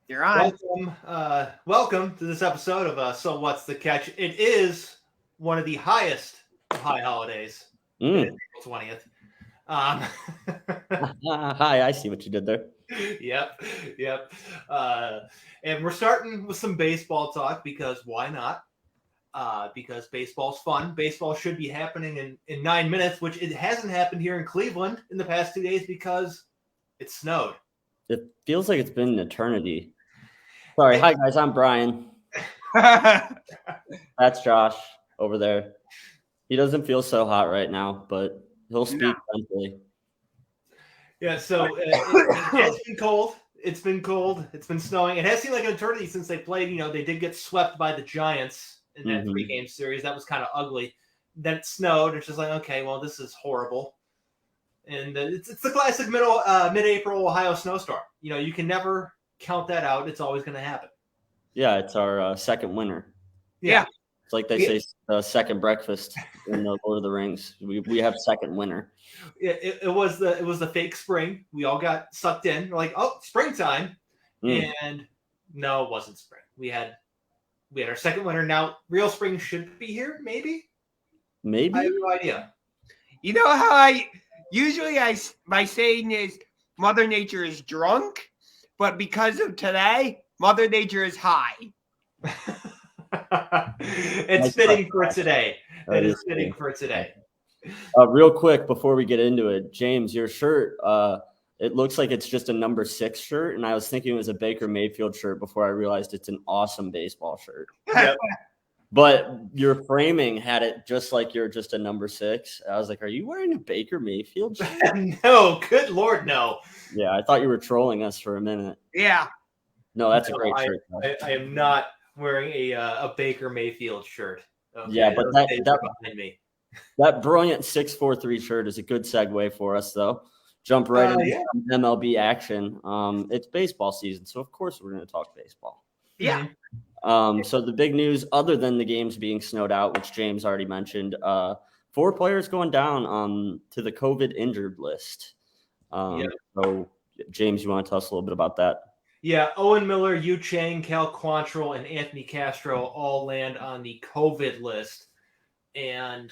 You're on. Welcome to this episode of So What's the Catch? It is one of the highest of high holidays. It is April 20th. Hi, I see what you did there. Yep. And we're starting with some baseball talk because why not? Because baseball's fun. Baseball should be happening in 9 minutes, which it hasn't happened here in Cleveland in the past 2 days because it snowed. It feels like it's been an eternity. Sorry. Hi, guys. I'm Bryan. That's Josh over there. He doesn't feel so hot right now, but he'll speak eventually. Yeah, so it's been cold. It's been cold. It's been snowing. It has seemed like an eternity since they played. You know, they did get swept by the Giants in that 3-game series. That was kind of ugly. Then it snowed. It's just like, okay, well, this is horrible. And it's the classic mid-April Ohio snowstorm. You know, you can never count that out. It's always going to happen. Yeah, it's our second winter. Yeah. It's like they say second breakfast in the Lord of the Rings. We have second winter. It was the fake spring. We all got sucked in. We're like, oh, springtime. And no, it wasn't spring. We had our second winter. Now, real spring should be here, maybe? Maybe? I have no idea. You know how my saying is Mother Nature is drunk, but because of today, Mother Nature is high. It's fitting for today. It is fitting for today. Real quick, before we get into it, James, your shirt, it looks like it's just a number 6 shirt, and I was thinking it was a Baker Mayfield shirt before I realized it's an awesome baseball shirt. Yep. But your framing had it just like you're just a number 6. I was like, are you wearing a Baker Mayfield shirt? No, good Lord, no. Yeah, I thought you were trolling us for a minute. Yeah. No, that's a great shirt. I am not wearing a Baker Mayfield shirt. Okay, yeah, but that brilliant 643 shirt is a good segue for us, though. Jump right into some MLB action. It's baseball season, so of course we're going to talk baseball. Yeah. So the big news, other than the games being snowed out, which James already mentioned, 4 players going down to the COVID injured list. So, James, you want to tell us a little bit about that? Yeah, Owen Miller, Yu Chang, Cal Quantrill, and Anthony Castro all land on the COVID list. And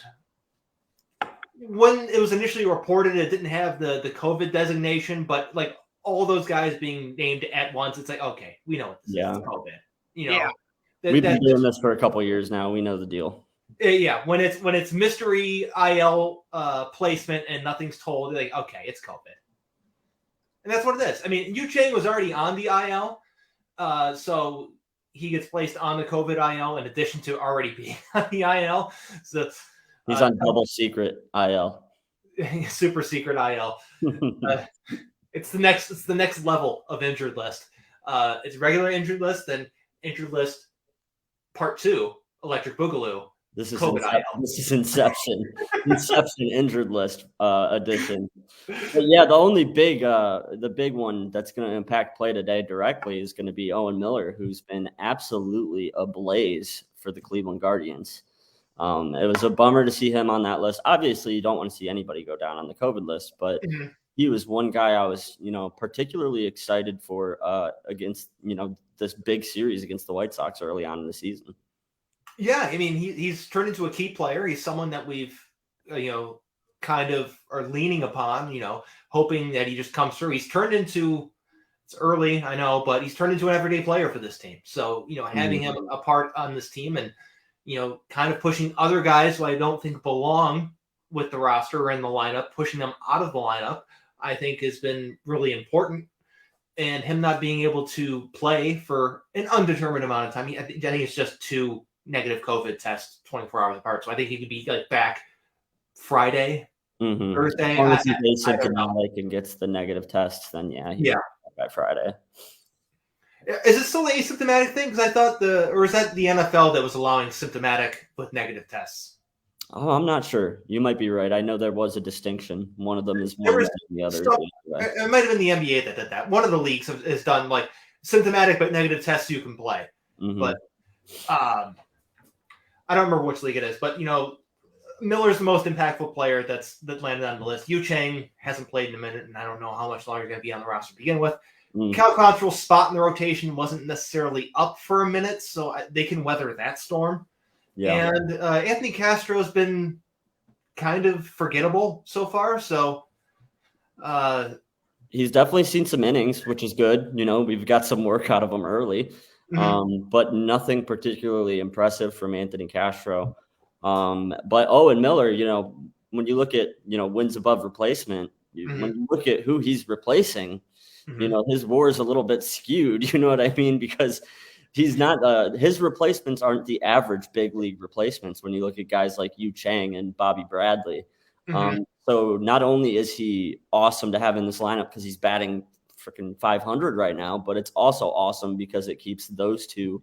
when it was initially reported, it didn't have the COVID designation, but like all those guys being named at once, it's like, okay, we know what this is. It's COVID. You know, we've been doing this for a couple of years now. We know the deal. Yeah, when it's mystery IL placement and nothing's told, like, okay, it's COVID. And that's what it is. I mean, Yu Chang was already on the IL, so he gets placed on the COVID IL in addition to already being on the IL. So he's on double secret IL, super secret IL. It's the next level of injured list. It's regular injured list, then injured list part 2, Electric Boogaloo. This is Inception injured list edition. But yeah, the only big one that's going to impact play today directly is going to be Owen Miller, who's been absolutely ablaze for the Cleveland Guardians. It was a bummer to see him on that list. Obviously, you don't want to see anybody go down on the COVID list, but he was one guy I was, particularly excited for against, this big series against the White Sox early on in the season. Yeah, I mean, he's turned into a key player. He's someone that we've, kind of are leaning upon, hoping that he just comes through. He's turned into, it's early, I know, but he's turned into an everyday player for this team. So, having him a part on this team and, kind of pushing other guys who I don't think belong with the roster or in the lineup, pushing them out of the lineup, I think has been really important. And him not being able to play for an undetermined amount of time, I think it's just 2 negative COVID tests 24 hours apart. So I think he could be like back Friday, Thursday. As long as he's asymptomatic and gets the negative tests, then he's by Friday. Is it still the asymptomatic thing? Because I thought or is that the NFL that was allowing symptomatic with negative tests? Oh, I'm not sure. You might be right. I know there was a distinction. One of them is more than the other. It might have been the NBA that did that. One of the leagues has done like symptomatic but negative tests you can play. But I don't remember which league it is. But Miller's the most impactful player that landed on the list. Yu Chang hasn't played in a minute, and I don't know how much longer he's going to be on the roster to begin with. Cal Quantrill's spot in the rotation wasn't necessarily up for a minute, so they can weather that storm. Yeah. And Anthony Castro has been kind of forgettable so far. So he's definitely seen some innings, which is good. We've got some work out of him early, but nothing particularly impressive from Anthony Castro. But Owen Miller, when you look at, wins above replacement, when you look at who he's replacing, his WAR is a little bit skewed. You know what I mean? Because he's not his replacements aren't the average big league replacements when you look at guys like Yu Chang and Bobby Bradley. So not only is he awesome to have in this lineup because he's batting freaking 500 right now, but it's also awesome because it keeps those two,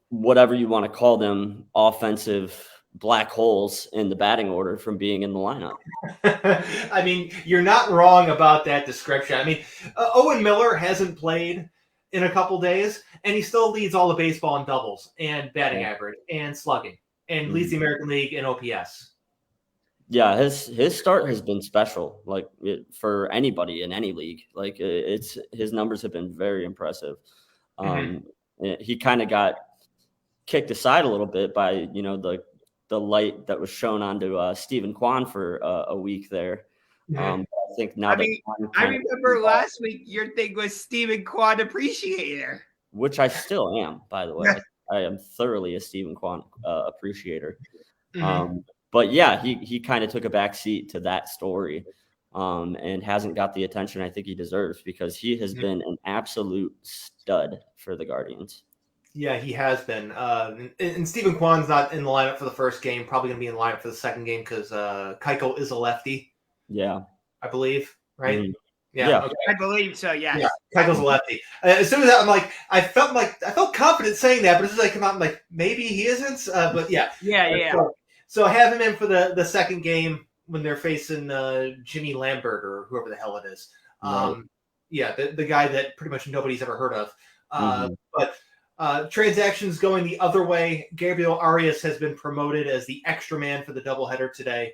whatever you want to call them, offensive black holes in the batting order from being in the lineup. I mean, you're not wrong about that description. I mean, Owen Miller hasn't played in a couple days, and he still leads all the baseball in doubles and batting average and slugging, and leads the American League in OPS. Yeah, his start has been special, for anybody in any league. His numbers have been very impressive. He kind of got kicked aside a little bit by the light that was shown onto Stephen Kwan for a week there. I think now I remember last week your thing was Stephen Kwan appreciator, which I still am, by the way. I am thoroughly a Stephen Kwan appreciator. But yeah, he kind of took a back seat to that story and hasn't got the attention I think he deserves because he has been an absolute stud for the Guardians. Yeah, he has been. And Stephen Kwan's not in the lineup for the first game, probably going to be in the lineup for the second game because Keiko is a lefty. Yeah. I believe, right? Yeah. Okay. I believe so, yes. Yeah, Keiko's a lefty. As soon as that, I'm like, I felt confident saying that, but as soon as I come out, I'm like, maybe he isn't. But yeah. Yeah. So have him in for the second game when they're facing Jimmy Lambert or whoever the hell it is. Yeah, the guy that pretty much nobody's ever heard of. But transactions going the other way. Gabriel Arias has been promoted as the extra man for the doubleheader today.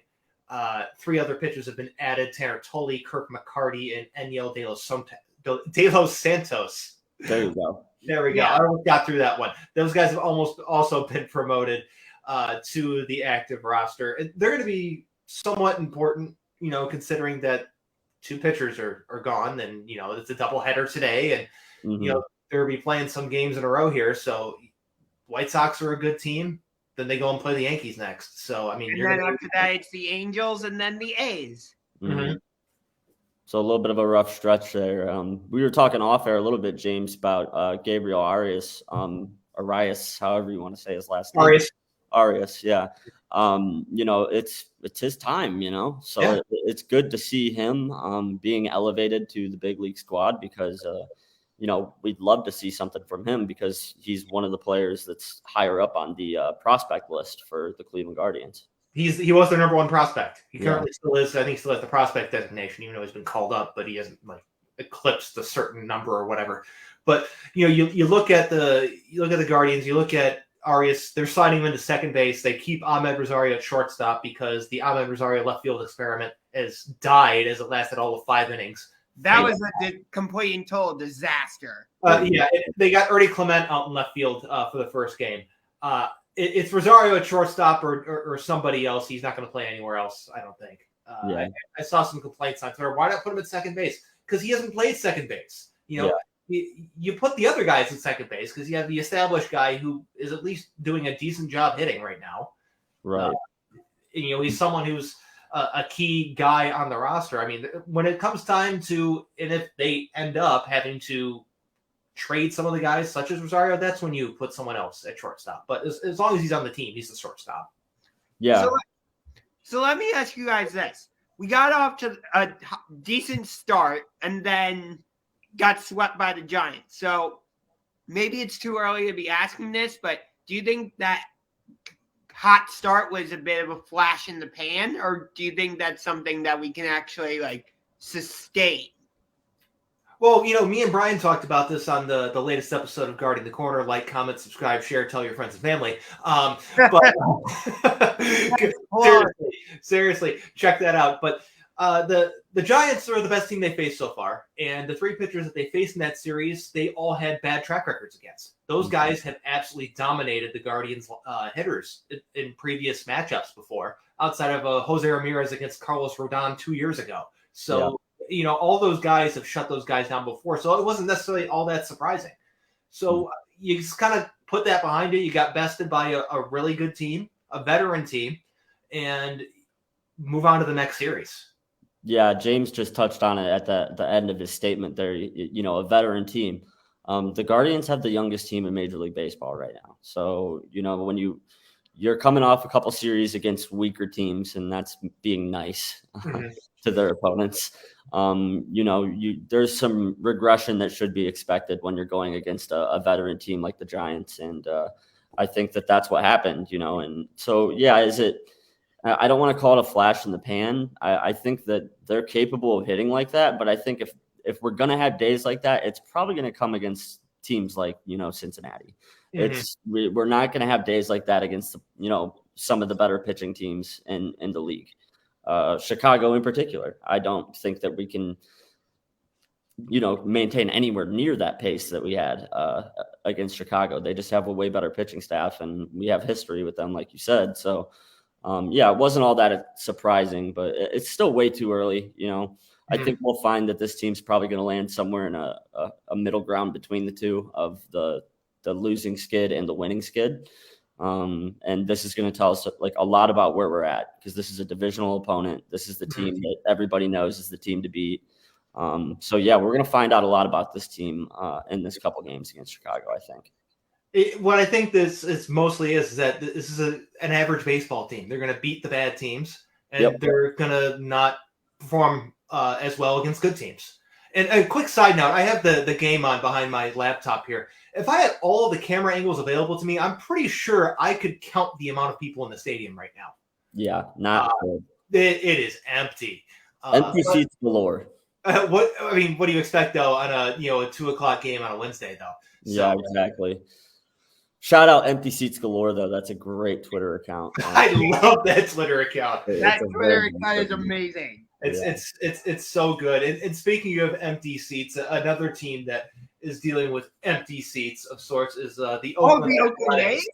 3 other pitchers have been added: Tanner Tully, Kirk McCarty, and Eniel de los Santos. There you go. There we go. I almost got through that one. Those guys have almost also been promoted to the active roster. They're going to be somewhat important, considering that 2 pitchers are gone, and it's a doubleheader today, and they'll be playing some games in a row here. So White Sox are a good team. Then they go and play the Yankees next. So I mean, and then after that, it's the Angels and then the A's. So a little bit of a rough stretch there. We were talking off air a little bit, James, about Gabriel Arias, Arias, however you want to say his last name. Arias, yeah. It's his time, So it's good to see him being elevated to the big league squad because we'd love to see something from him because he's one of the players that's higher up on the prospect list for the Cleveland Guardians. He was their number 1 prospect. He currently still is. I think he still has the prospect designation, even though he's been called up, but he hasn't eclipsed a certain number or whatever. But you look at the Guardians, you look at Arias, they're sliding him into second base. They keep Ahmed Rosario at shortstop because the Ahmed Rosario left field experiment has died as it lasted all of 5 innings. That was a complete and total disaster. They got Ernie Clement out in left field for the first game. It's Rosario at shortstop or somebody else. He's not going to play anywhere else, I don't think. I saw some complaints on Twitter. Why not put him at second base? Because he hasn't played second base. You put the other guys at second base because you have the established guy who is at least doing a decent job hitting right now. Right. He's someone who's a key guy on the roster. I mean, when it comes time to, and if they end up having to trade some of the guys, such as Rosario, that's when you put someone else at shortstop. But as long as he's on the team, he's the shortstop. Yeah. So let me ask you guys this. We got off to a decent start and then got swept by the Giants. So maybe it's too early to be asking this, but do you think that hot start was a bit of a flash in the pan, or do you think that's something that we can actually sustain? Well, me and Bryan talked about this on the latest episode of Guarding the Corner. Like, comment, subscribe, share, tell your friends and family. But seriously, check that out. But The Giants are the best team they faced so far, and the three pitchers that they faced in that series, they all had bad track records against. Those guys have absolutely dominated the Guardians hitters in previous matchups before, outside of Jose Ramirez against Carlos Rodon 2 years ago. So, all those guys have shut those guys down before, so it wasn't necessarily all that surprising. So you just kind of put that behind you. You got bested by a really good team, a veteran team, and move on to the next series. Yeah, James just touched on it at the end of his statement there. A veteran team. The Guardians have the youngest team in Major League Baseball right now. So, when you're coming off a couple series against weaker teams, and that's being nice to their opponents. There's some regression that should be expected when you're going against a veteran team like the Giants. And I think that's what happened, and so, I don't want to call it a flash in the pan. I think that they're capable of hitting like that, but I think if we're going to have days like that, it's probably going to come against teams like, Cincinnati. We're not going to have days like that against, some of the better pitching teams in the league. Chicago in particular. I don't think that we can, maintain anywhere near that pace that we had against Chicago. They just have a way better pitching staff, and we have history with them, like you said. So, it wasn't all that surprising, but it's still way too early. I think we'll find that this team's probably going to land somewhere in a middle ground between the two of the losing skid and the winning skid. And this is going to tell us a lot about where we're at, because this is a divisional opponent. This is the team that everybody knows is the team to beat. We're going to find out a lot about this team in this couple games against Chicago, I think. What I think this is mostly is that this is an average baseball team. They're going to beat the bad teams, and they're going to not perform as well against good teams. And a quick side note, I have the game on behind my laptop here. If I had all of the camera angles available to me, I'm pretty sure I could count the amount of people in the stadium right now. Yeah, not good. It is empty. Empty seats galore. What do you expect though on a 2:00 game on a Wednesday though? Yeah, exactly. Shout out Empty Seats Galore, though. That's a great Twitter account. I love that Twitter account. That Twitter account is amazing. It's so good. And speaking of empty seats, another team that is dealing with empty seats of sorts is the Oakland A's.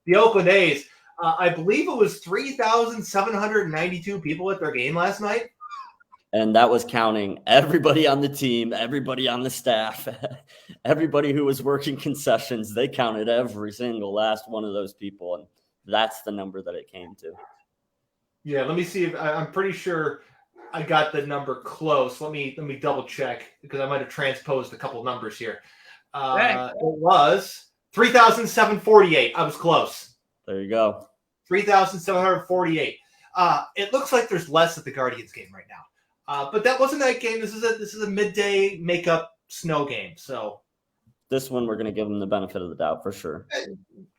The Oakland A's. I believe it was 3,792 people at their game last night. And that was counting everybody on the team, everybody on the staff, everybody who was working concessions. They counted every single last one of those people, and that's the number that it came to. Yeah, let me see if I'm pretty sure I got the number close. Let me double check, because I might have transposed a couple numbers here. It was 3,748. I was close. There you go. 3,748. It looks like there's less at the Guardians game right now. But that wasn't that game. This is a midday makeup snow game. So this one we're going to give them the benefit of the doubt for sure.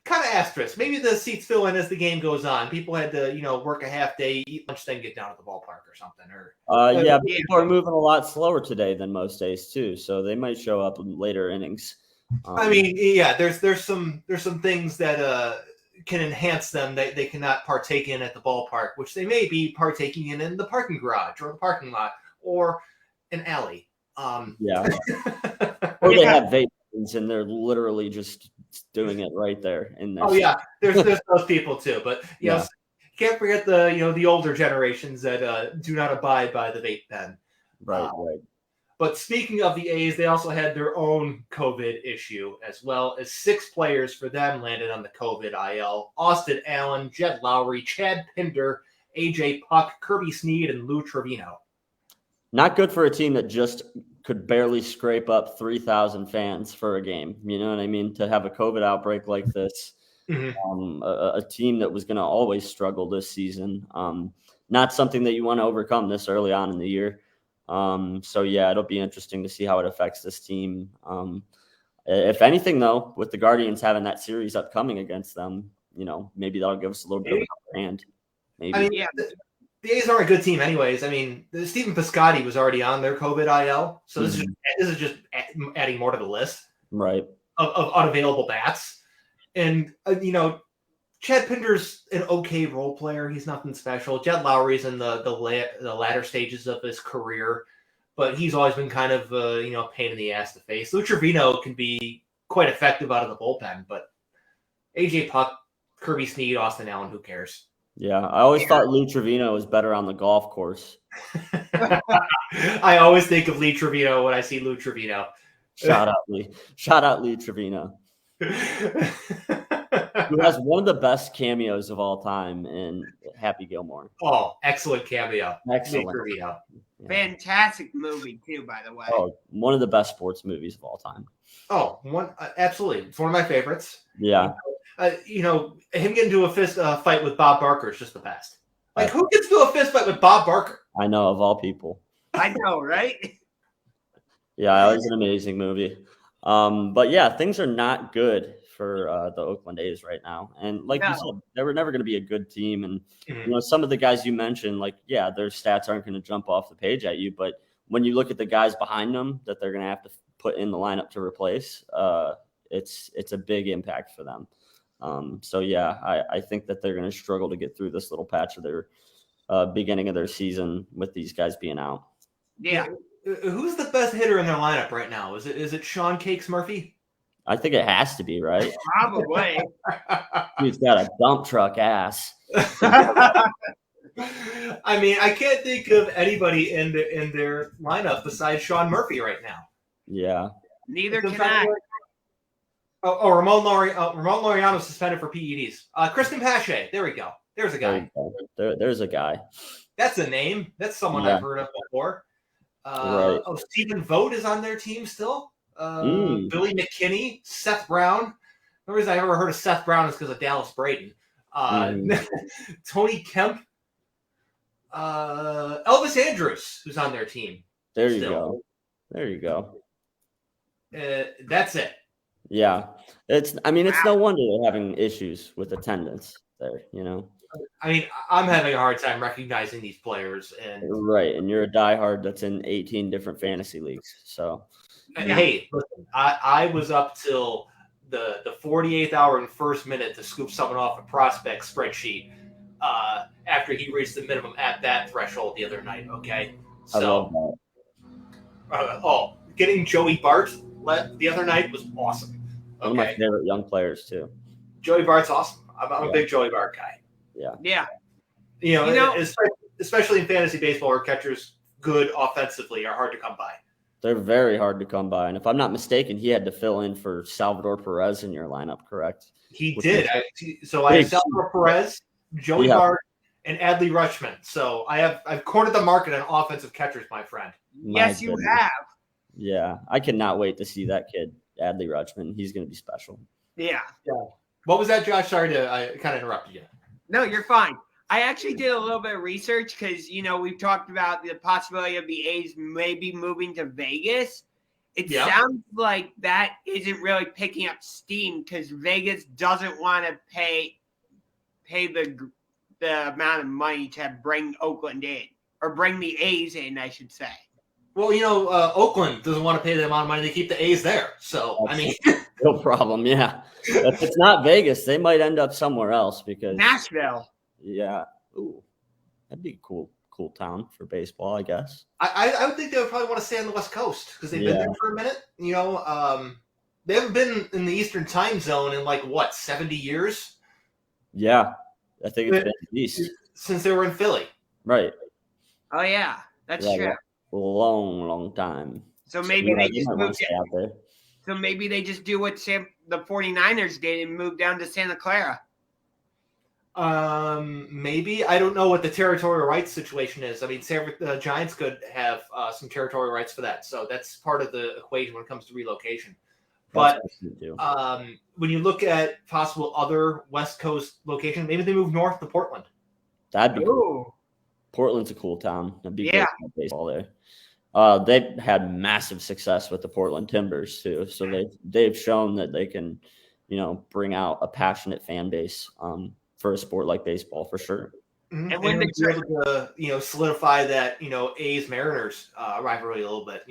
Kind of asterisk. Maybe the seats fill in as the game goes on. People had to work a half day, eat lunch, then get down at the ballpark or something. People are moving a lot slower today than most days too, so they might show up in later innings. There's some things that can enhance them that they cannot partake in at the ballpark, which they may be partaking in the parking garage or the parking lot or an alley. Or they have vape pens and they're literally just doing it right there in there. There's those people too, but you can't forget the older generations that do not abide by the vape pen. Right. But speaking of the A's, they also had their own COVID issue, as well as 6 players for them landed on the COVID IL. Austin Allen, Jed Lowry, Chad Pinder, AJ Puck, Kirby Snead, and Lou Trevino. Not good for a team that just could barely scrape up 3,000 fans for a game. You know what I mean? To have a COVID outbreak like this, a team that was going to always struggle this season. Not something that you want to overcome this early on in the year. It'll be interesting to see how it affects this team. If anything, though, with the Guardians having that series upcoming against them, maybe that'll give us a little bit of a upper hand. Maybe. The A's are a good team anyways. Stephen Piscotty was already on their COVID IL, so this is just adding more to the list of unavailable bats. And, Chad Pinder's an okay role player. He's nothing special. Jed Lowry's in the latter stages of his career, but he's always been kind of a pain in the ass to face. Lou Trevino can be quite effective out of the bullpen, but AJ Puck, Kirby Snead, Austin Allen, who cares? Yeah, I always thought Lou Trevino was better on the golf course. I always think of Lee Trevino when I see Lou Trevino. Shout out Lee. Shout out Lee Trevino. Who has one of the best cameos of all time in Happy Gilmore. Oh, excellent cameo. Excellent. Lee Trevino. Yeah. Fantastic movie, too, by the way. Oh, one of the best sports movies of all time. Oh, absolutely. It's one of my favorites. Yeah. Him getting into a fist fight with Bob Barker is just the best. Like, who gets to a fist fight with Bob Barker? I know, of all people. I know, right? Yeah, it was an amazing movie. But yeah, things are not good for the Oakland A's right now. And like you said, they were never going to be a good team. And some of the guys you mentioned, like, yeah, their stats aren't going to jump off the page at you. But when you look at the guys behind them that they're going to have to put in the lineup to replace, it's a big impact for them. So yeah, I think that they're going to struggle to get through this little patch of their beginning of their season with these guys being out. Yeah. Who's the best hitter in their lineup right now? Is it Sean Cakes Murphy? I think it has to be, right? Probably. He's got a dump truck ass. I mean, I can't think of anybody in their lineup besides Sean Murphy right now. Yeah. Neither can I. Ramon Laureano suspended for PEDs. Kristen Pache. There we go. There's a guy. There's a guy. That's a name. That's someone I've heard of before. Right. Stephen Vogt is on their team still. Billy McKinney, Seth Brown. The reason I ever heard of Seth Brown is because of Dallas Braden. Tony Kemp. Elvis Andrews, who's on their team. There you go. That's it. Yeah. It's no wonder they're having issues with attendance there, I mean, I'm having a hard time recognizing these players. Right, and you're a diehard that's in 18 different fantasy leagues. So, hey, listen, I was up till the 48th hour and first minute to scoop someone off a prospect spreadsheet after he reached the minimum at that threshold the other night. Okay, I love that. Getting Joey Bart the other night was awesome. One of my favorite young players too. Joey Bart's awesome. I'm a big Joey Bart guy. Yeah. Especially in fantasy baseball where catchers good offensively are hard to come by. They're very hard to come by. And if I'm not mistaken, he had to fill in for Salvador Perez in your lineup, correct? He did. I have Salvador Perez, Joey Bart, and Adley Rutschman. So I've cornered the market on offensive catchers, my friend. Yes, you have. Yeah. I cannot wait to see that kid, Adley Rutschman. He's going to be special. Yeah. What was that, Josh? Sorry I kind of interrupted you. No, you're fine. I actually did a little bit of research because, we've talked about the possibility of the A's maybe moving to Vegas. It sounds like that isn't really picking up steam because Vegas doesn't want to pay the amount of money to bring Oakland in, or bring the A's in, I should say. Well, Oakland doesn't want to pay the amount of money to keep the A's there. So, no problem, yeah. If it's not Vegas, they might end up somewhere else because Nashville. Yeah. Ooh, that'd be a cool town for baseball, I guess. I would think they would probably want to stay on the West Coast because they've been there for a minute. They haven't been in the Eastern time zone in 70 years? Yeah. I think it's been at least since they were in Philly. Right. Oh, yeah. That's true. Yeah. A long time. So maybe they just moved out there. So maybe they just do what the 49ers did and move down to Santa Clara. Maybe. I don't know what the territorial rights situation is. I mean, the Giants could have some territorial rights for that. So that's part of the equation when it comes to relocation. But when you look at possible other West Coast locations, maybe they move north to Portland. That'd be cool. Portland's a cool town. That'd be great baseball there. They've had massive success with the Portland Timbers too. So they've shown that they can, bring out a passionate fan base for a sport like baseball for sure. Mm-hmm. And when they're able to, solidify that, A's Mariners rivalry a little bit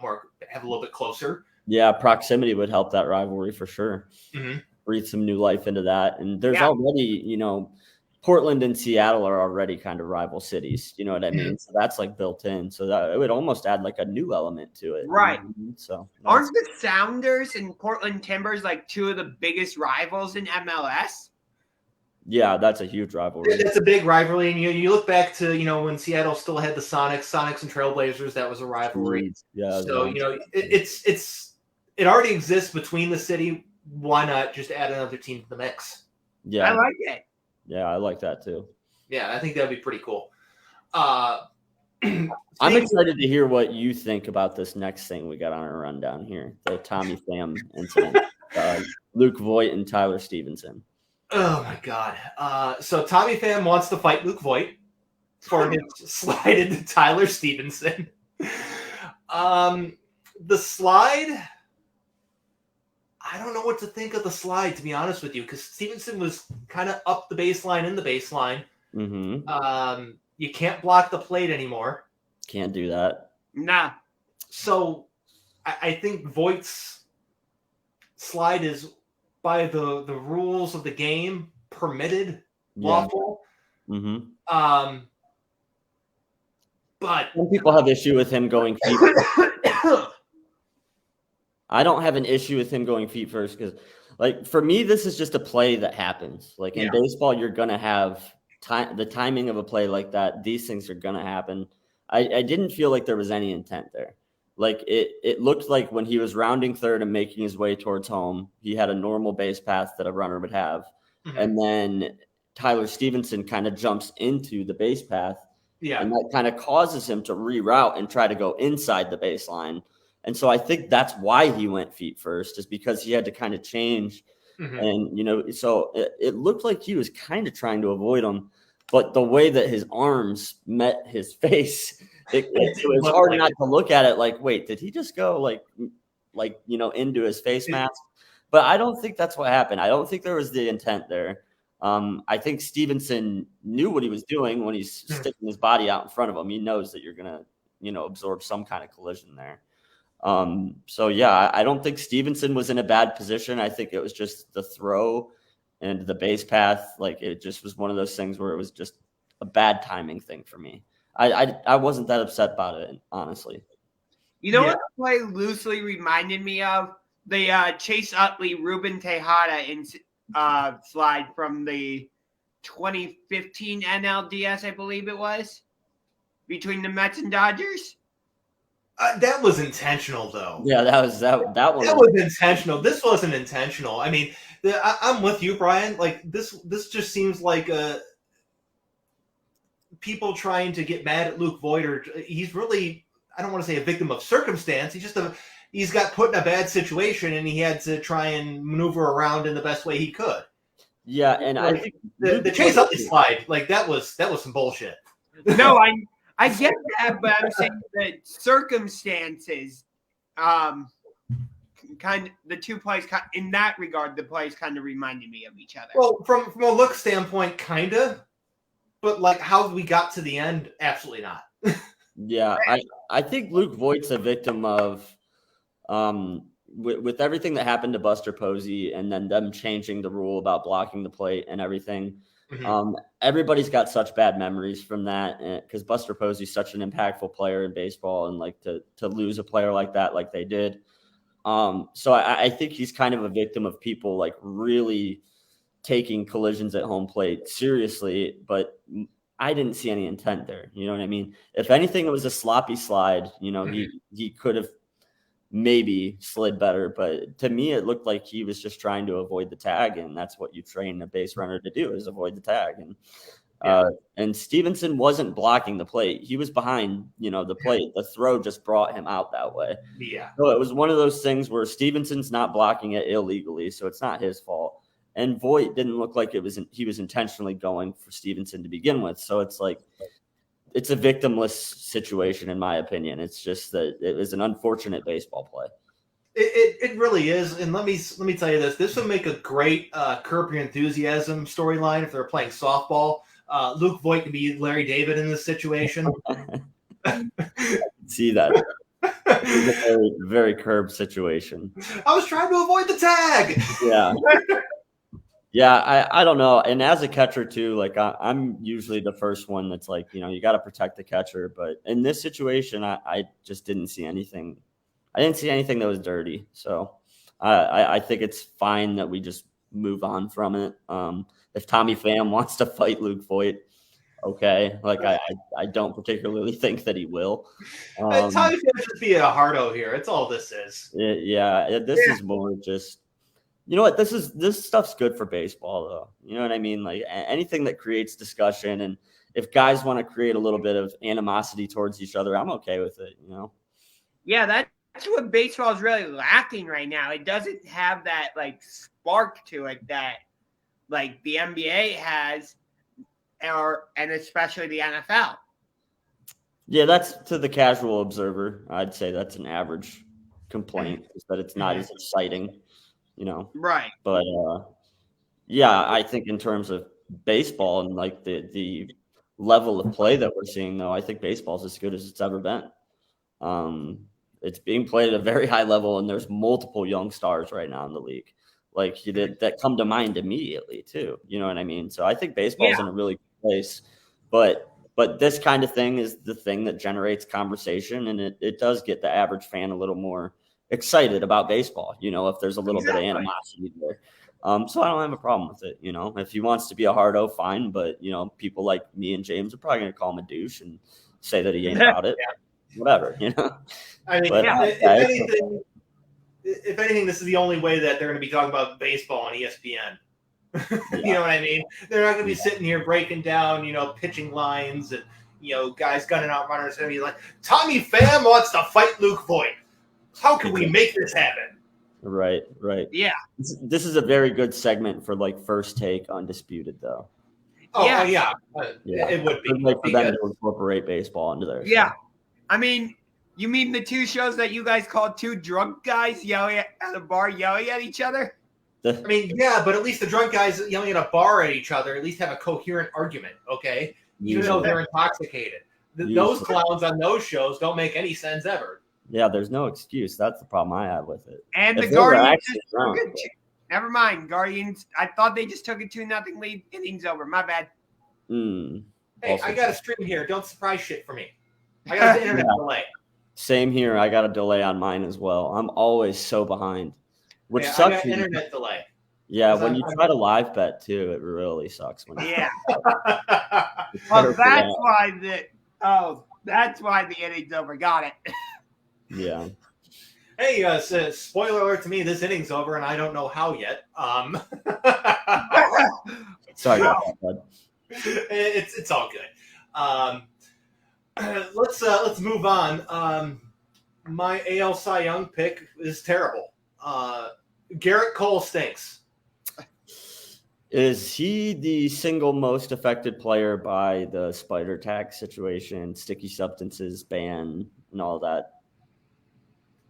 more, have a little bit closer. Yeah, proximity would help that rivalry for sure. Mm-hmm. breathe some new life into that. And there's already, Portland and Seattle are already kind of rival cities. You know what I mean? So that's like built in. So that it would almost add like a new element to it. Right. So aren't the Sounders and Portland Timbers like two of the biggest rivals in MLS? Yeah, that's a huge rivalry. It's a big rivalry. And you look back to, when Seattle still had the Sonics and Trailblazers, that was a rivalry. Yeah. So, it already exists between the city. Why not just add another team to the mix? Yeah. I like it. Yeah, I like that too. Yeah, I think that'd be pretty cool. I'm excited to hear what you think about this next thing we got on our rundown here, the Tommy Pham incident. Luke Voigt and Tyler Stevenson. Oh, my God. So Tommy Pham wants to fight Luke Voigt for his slide into Tyler Stevenson. The slide... I don't know what to think of the slide, to be honest with you, because Stevenson was kind of up the baseline, in the baseline. Mm-hmm. You can't block the plate anymore. Can't do that. Nah. So I think Voigt's slide is, by the rules of the game, permitted, lawful. Mm-hmm. But some people have issue with him going feet. I don't have an issue with him going feet first because, like, for me, this is just a play that happens. Like in baseball, you're gonna have the timing of a play like that. These things are gonna happen. I didn't feel like there was any intent there. Like it looked like when he was rounding third and making his way towards home, he had a normal base path that a runner would have, and then Tyler Stevenson kind of jumps into the base path, and that kind of causes him to reroute and try to go inside the baseline. And so I think that's why he went feet first, is because he had to kind of change. And, so it looked like he was kind of trying to avoid him. But the way that his arms met his face, it was hard not to look at it like, wait, did he just go into his face mask? But I don't think that's what happened. I don't think there was the intent there. I think Stevenson knew what he was doing when he's sticking his body out in front of him. He knows that you're going to, absorb some kind of collision there. I don't think Stevenson was in a bad position. I think it was just the throw and the base path. Like it just was one of those things where it was just a bad timing thing for me. I wasn't that upset about it, honestly. You know what the play loosely reminded me of? The Chase Utley, Ruben Tejada slide from the 2015 NLDS, I believe it was, between the Mets and Dodgers. That was intentional, though. Yeah, that was that one. That was intentional. This wasn't intentional. I mean, I'm with you, Brian. Like this just seems like people trying to get mad at Luke Voigt. He's really, I don't want to say a victim of circumstance. He's got put in a bad situation, and he had to try and maneuver around in the best way he could. Yeah, and I think the Chase Utley slide, like that was some bullshit. No, I get that, but I'm saying that circumstances, kind of the two plays in that regard, the plays kind of reminded me of each other. Well, from a look standpoint, kind of, but like how we got to the end, absolutely not. Yeah, I think Luke Voigt's a victim of, with everything that happened to Buster Posey and then them changing the rule about blocking the plate and everything. Everybody's got such bad memories from that because Buster Posey's such an impactful player in baseball, and like to lose a player like that, like they did. So I think he's kind of a victim of people like really taking collisions at home plate seriously, but I didn't see any intent there. You know what I mean? If anything, it was a sloppy slide. He could have maybe slid better, but to me it looked like he was just trying to avoid the tag, and that's what you train a base runner to do, is avoid the tag. And Stevenson wasn't blocking the plate. He was behind the plate. The throw just brought him out that way. So it was one of those things where Stevenson's not blocking it illegally, so it's not his fault, and Voigt didn't look like he was intentionally going for Stevenson to begin with. So it's like it's a victimless situation, in my opinion. It's just that it was an unfortunate baseball play. It really is. And let me tell you this. This would make a great Curb Your Enthusiasm storyline if they're playing softball. Luke Voigt could be Larry David in this situation. See that. It's a very, very Curb situation. I was trying to avoid the tag. Yeah. Yeah, I don't know. And as a catcher too, like I'm usually the first one that's like, you got to protect the catcher. But in this situation, I just didn't see anything. I didn't see anything that was dirty. So I think it's fine that we just move on from it. If Tommy Pham wants to fight Luke Voigt, okay. Like I don't particularly think that he will. Tommy Pham should be a hardo here. It's all this is. This is more just. You know what? This stuff's good for baseball, though. You know what I mean? Like anything that creates discussion, and if guys want to create a little bit of animosity towards each other, I'm okay with it. Yeah, that's what baseball is really lacking right now. It doesn't have that like spark to it that like the NBA has, and especially the NFL. Yeah, that's to the casual observer. I'd say that's an average complaint, is that it's not as exciting. Right. But yeah, I think in terms of baseball and like the level of play that we're seeing, though, I think baseball's as good as it's ever been. It's being played at a very high level, and there's multiple young stars right now in the league, like that come to mind immediately too. You know what I mean? So I think baseball's in a really good place, but this kind of thing is the thing that generates conversation, and it does get the average fan a little more excited about baseball, if there's a little bit of animosity there. So I don't have a problem with it. If he wants to be a hardo, fine. But, people like me and James are probably going to call him a douche and say that he ain't about it. Whatever, I mean, but, if anything, this is the only way that they're going to be talking about baseball on ESPN. You know what I mean? They're not going to be sitting here breaking down, pitching lines and, guys gunning out runners. And be like, Tommy Pham wants to fight Luke Voigt. How can we make this happen? Right. Yeah. This is a very good segment for like First Take Undisputed, though. Yeah. It would be. Like for them to incorporate baseball into their show. I mean, you mean the two shows that you guys called two drunk guys yelling at a bar, yelling at each other? I mean, yeah, but at least the drunk guys yelling at a bar at each other at least have a coherent argument, okay? Even though they're intoxicated. Those clowns on those shows don't make any sense ever. Yeah, there's no excuse. That's the problem I have with it. And the Guardians never mind. Guardians, I thought they just took a 2-0 lead. Innings over. My bad. Hey, I got a stream here. Don't surprise shit for me. I got an internet delay. Same here. I got a delay on mine as well. I'm always so behind. Which sucks. I got internet delay. Yeah, when you try to live bet too, it really sucks. Well, that's why the innings over. Got it. Yeah. Hey, spoiler alert to me, this inning's over, and I don't know how yet. Sorry about that, bud. It's all good. Let's move on. My AL Cy Young pick is terrible. Garrett Cole stinks. Is he the single most affected player by the spider tax situation, sticky substances ban, and all that?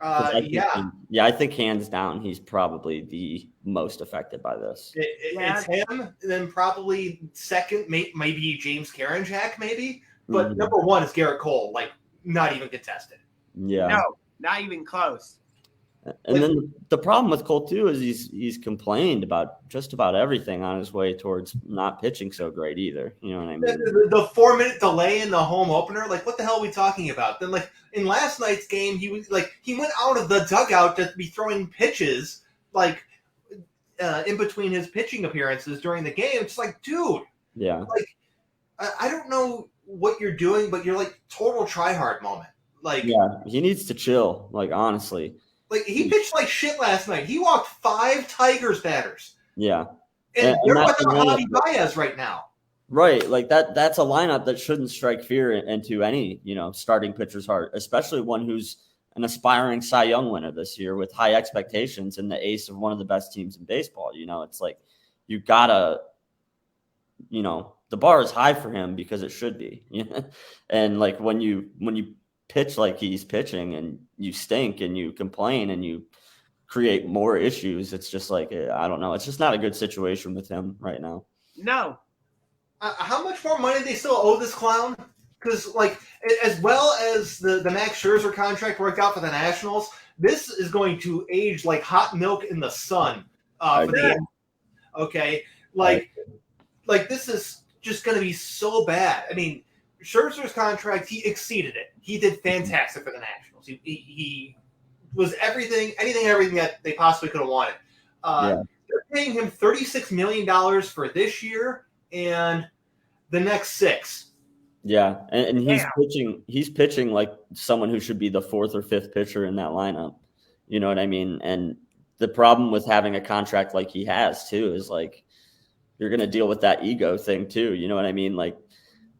I think hands down he's probably the most affected by this. It's him, then probably second, maybe James Karinchak, maybe. But number one is Garrett Cole, like not even contested. Yeah, no, not even close. And then the problem with Cole too is he's complained about just about everything on his way towards not pitching so great either. You know what I mean? The 4-minute delay in the home opener, like what the hell are we talking about? Then like in last night's game, he went out of the dugout to be throwing pitches like in between his pitching appearances during the game. It's like, dude, like I don't know what you're doing, but you're like total try-hard moment. Like, yeah, he needs to chill. Like honestly. Like, he pitched like shit last night. He walked 5 Tigers batters. Yeah. And they're without Javi Baez right now. Right. Like, that's a lineup that shouldn't strike fear into any, starting pitcher's heart, especially one who's an aspiring Cy Young winner this year with high expectations and the ace of one of the best teams in baseball. It's like you got to, the bar is high for him because it should be. And, like, when you pitch like he's pitching and you stink and you complain and you create more issues, it's just like, I don't know. It's just not a good situation with him right now. No. How much more money do they still owe this clown? Because, like, as well as the Max Scherzer contract worked out for the Nationals, this is going to age like hot milk in the sun. Okay. Like this is just going to be so bad. I mean, Scherzer's contract, he exceeded it. He did fantastic for the Nationals. He was everything that they possibly could have wanted. They're paying him $36 million for this year and the next 6. Yeah, and he's pitching like someone who should be the 4th or 5th pitcher in that lineup. You know what I mean? And the problem with having a contract like he has too is like you're going to deal with that ego thing too. You know what I mean? Like,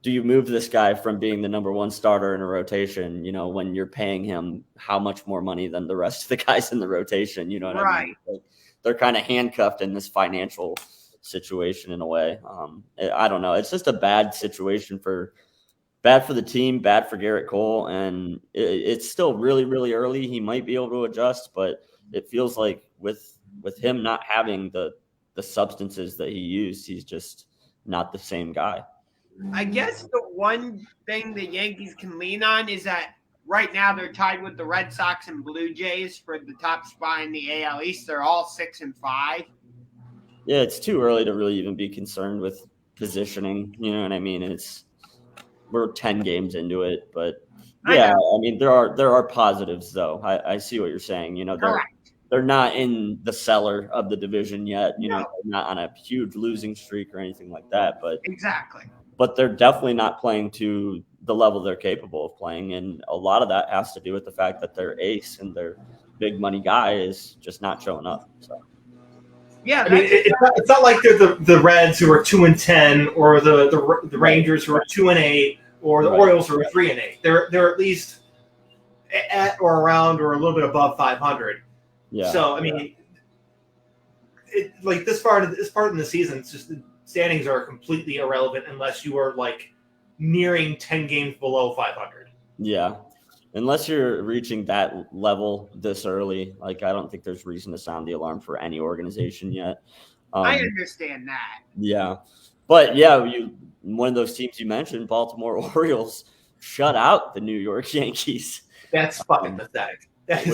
do you move this guy from being the number 1 starter in a rotation, you know, when you're paying him how much more money than the rest of the guys in the rotation? You know what I mean? Like, they're kind of handcuffed in this financial situation in a way. I don't know. It's just a bad situation bad for the team, bad for Garrett Cole. And it's still really, really early. He might be able to adjust, but it feels like with him not having the substances that he used, he's just not the same guy. I guess the one thing the Yankees can lean on is that right now they're tied with the Red Sox and Blue Jays for the top spot in the AL East. They're all 6 and 5. Yeah, it's too early to really even be concerned with positioning. You know what I mean? We're 10 games into it, but yeah, I mean there are positives though. I see what you're saying. You know, they're not in the cellar of the division yet. You know, they're not on a huge losing streak or anything like that. But But they're definitely not playing to the level they're capable of playing. And a lot of that has to do with the fact that their ace and their big money guy is just not showing up. So. Yeah, I mean, it's not like they're the Reds who are 2-10, or the Rangers who are 2-8, or the Orioles who are 3-8. They're at least at or around or a little bit above 500. Yeah. So I mean, like this part in the season, it's just the standings are completely irrelevant unless you are like nearing 10 games below 500. Yeah. Unless you're reaching that level this early, like I don't think there's reason to sound the alarm for any organization yet. I understand that. Yeah, but yeah, one of those teams you mentioned, Baltimore Orioles, shut out the New York Yankees. That's fucking pathetic. That's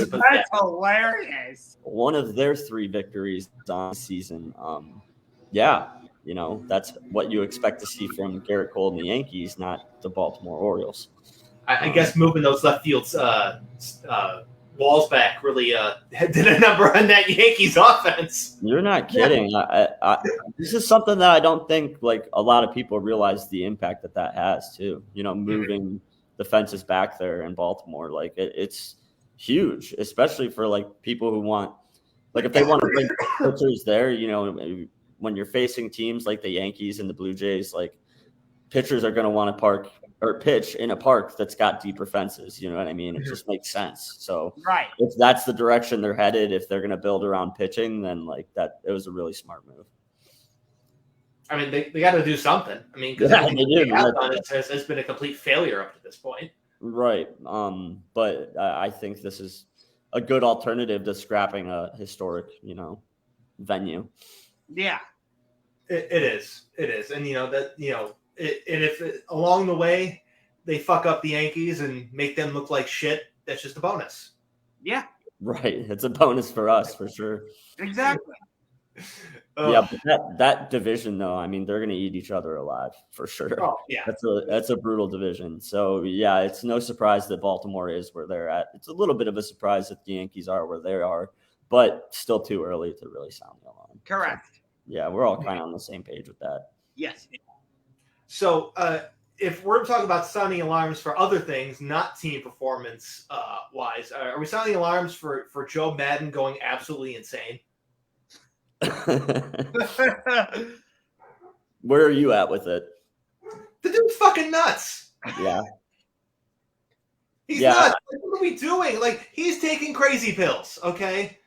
hilarious. One of their 3 victories on the season. Yeah, you know that's what you expect to see from Garrett Cole and the Yankees, not the Baltimore Orioles. I guess moving those left field walls back really did a number on that Yankees offense. You're not kidding. This is something that I don't think like a lot of people realize the impact that has too. You know, moving the fences back there in Baltimore, like it's huge, especially for like people who want, like if they want to bring pitchers there. You know, when you're facing teams like the Yankees and the Blue Jays, like pitchers are going to want to pitch in a park that's got deeper fences. You know what I mean? It just makes sense. So if that's the direction they're headed, if they're going to build around pitching, then like that, it was a really smart move. I mean, they got to do something. I mean, because has been a complete failure up to this point. Right. But I think this is a good alternative to scrapping a historic, you know, venue. Yeah. It is. And, you know, that, you know, and if along the way they fuck up the Yankees and make them look like shit, that's just a bonus. Yeah. Right. It's a bonus for us for sure. Exactly. Yeah, but that division though, I mean, they're going to eat each other alive for sure. Oh, yeah. That's a brutal division. So yeah, it's no surprise that Baltimore is where they're at. It's a little bit of a surprise that the Yankees are where they are, but still too early to really sound the alarm. Correct. So, yeah, we're all kind of on the same page with that. Yes. So if we're talking about sounding alarms for other things, not team performance wise, are we sounding alarms for Joe Madden going absolutely insane? Where are you at with it? The dude's fucking nuts. Yeah. He's nuts. Like, what are we doing? Like, he's taking crazy pills, okay?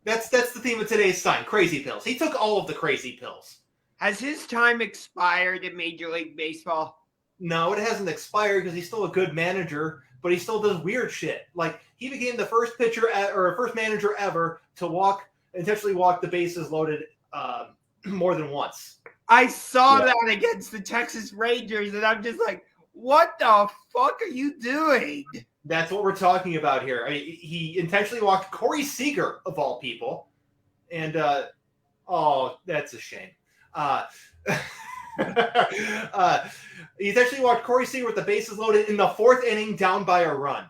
That's the theme of today's sign, crazy pills. He took all of the crazy pills. Has his time expired in Major League Baseball? No, it hasn't expired because he's still a good manager, but he still does weird shit. Like, he became the first first manager ever to intentionally walk the bases loaded more than once. I saw that against the Texas Rangers, and I'm just like, what the fuck are you doing? That's what we're talking about here. I mean, he intentionally walked Corey Seager, of all people. And, that's a shame. He essentially walked Corey Seager with the bases loaded in the 4th inning down by a run.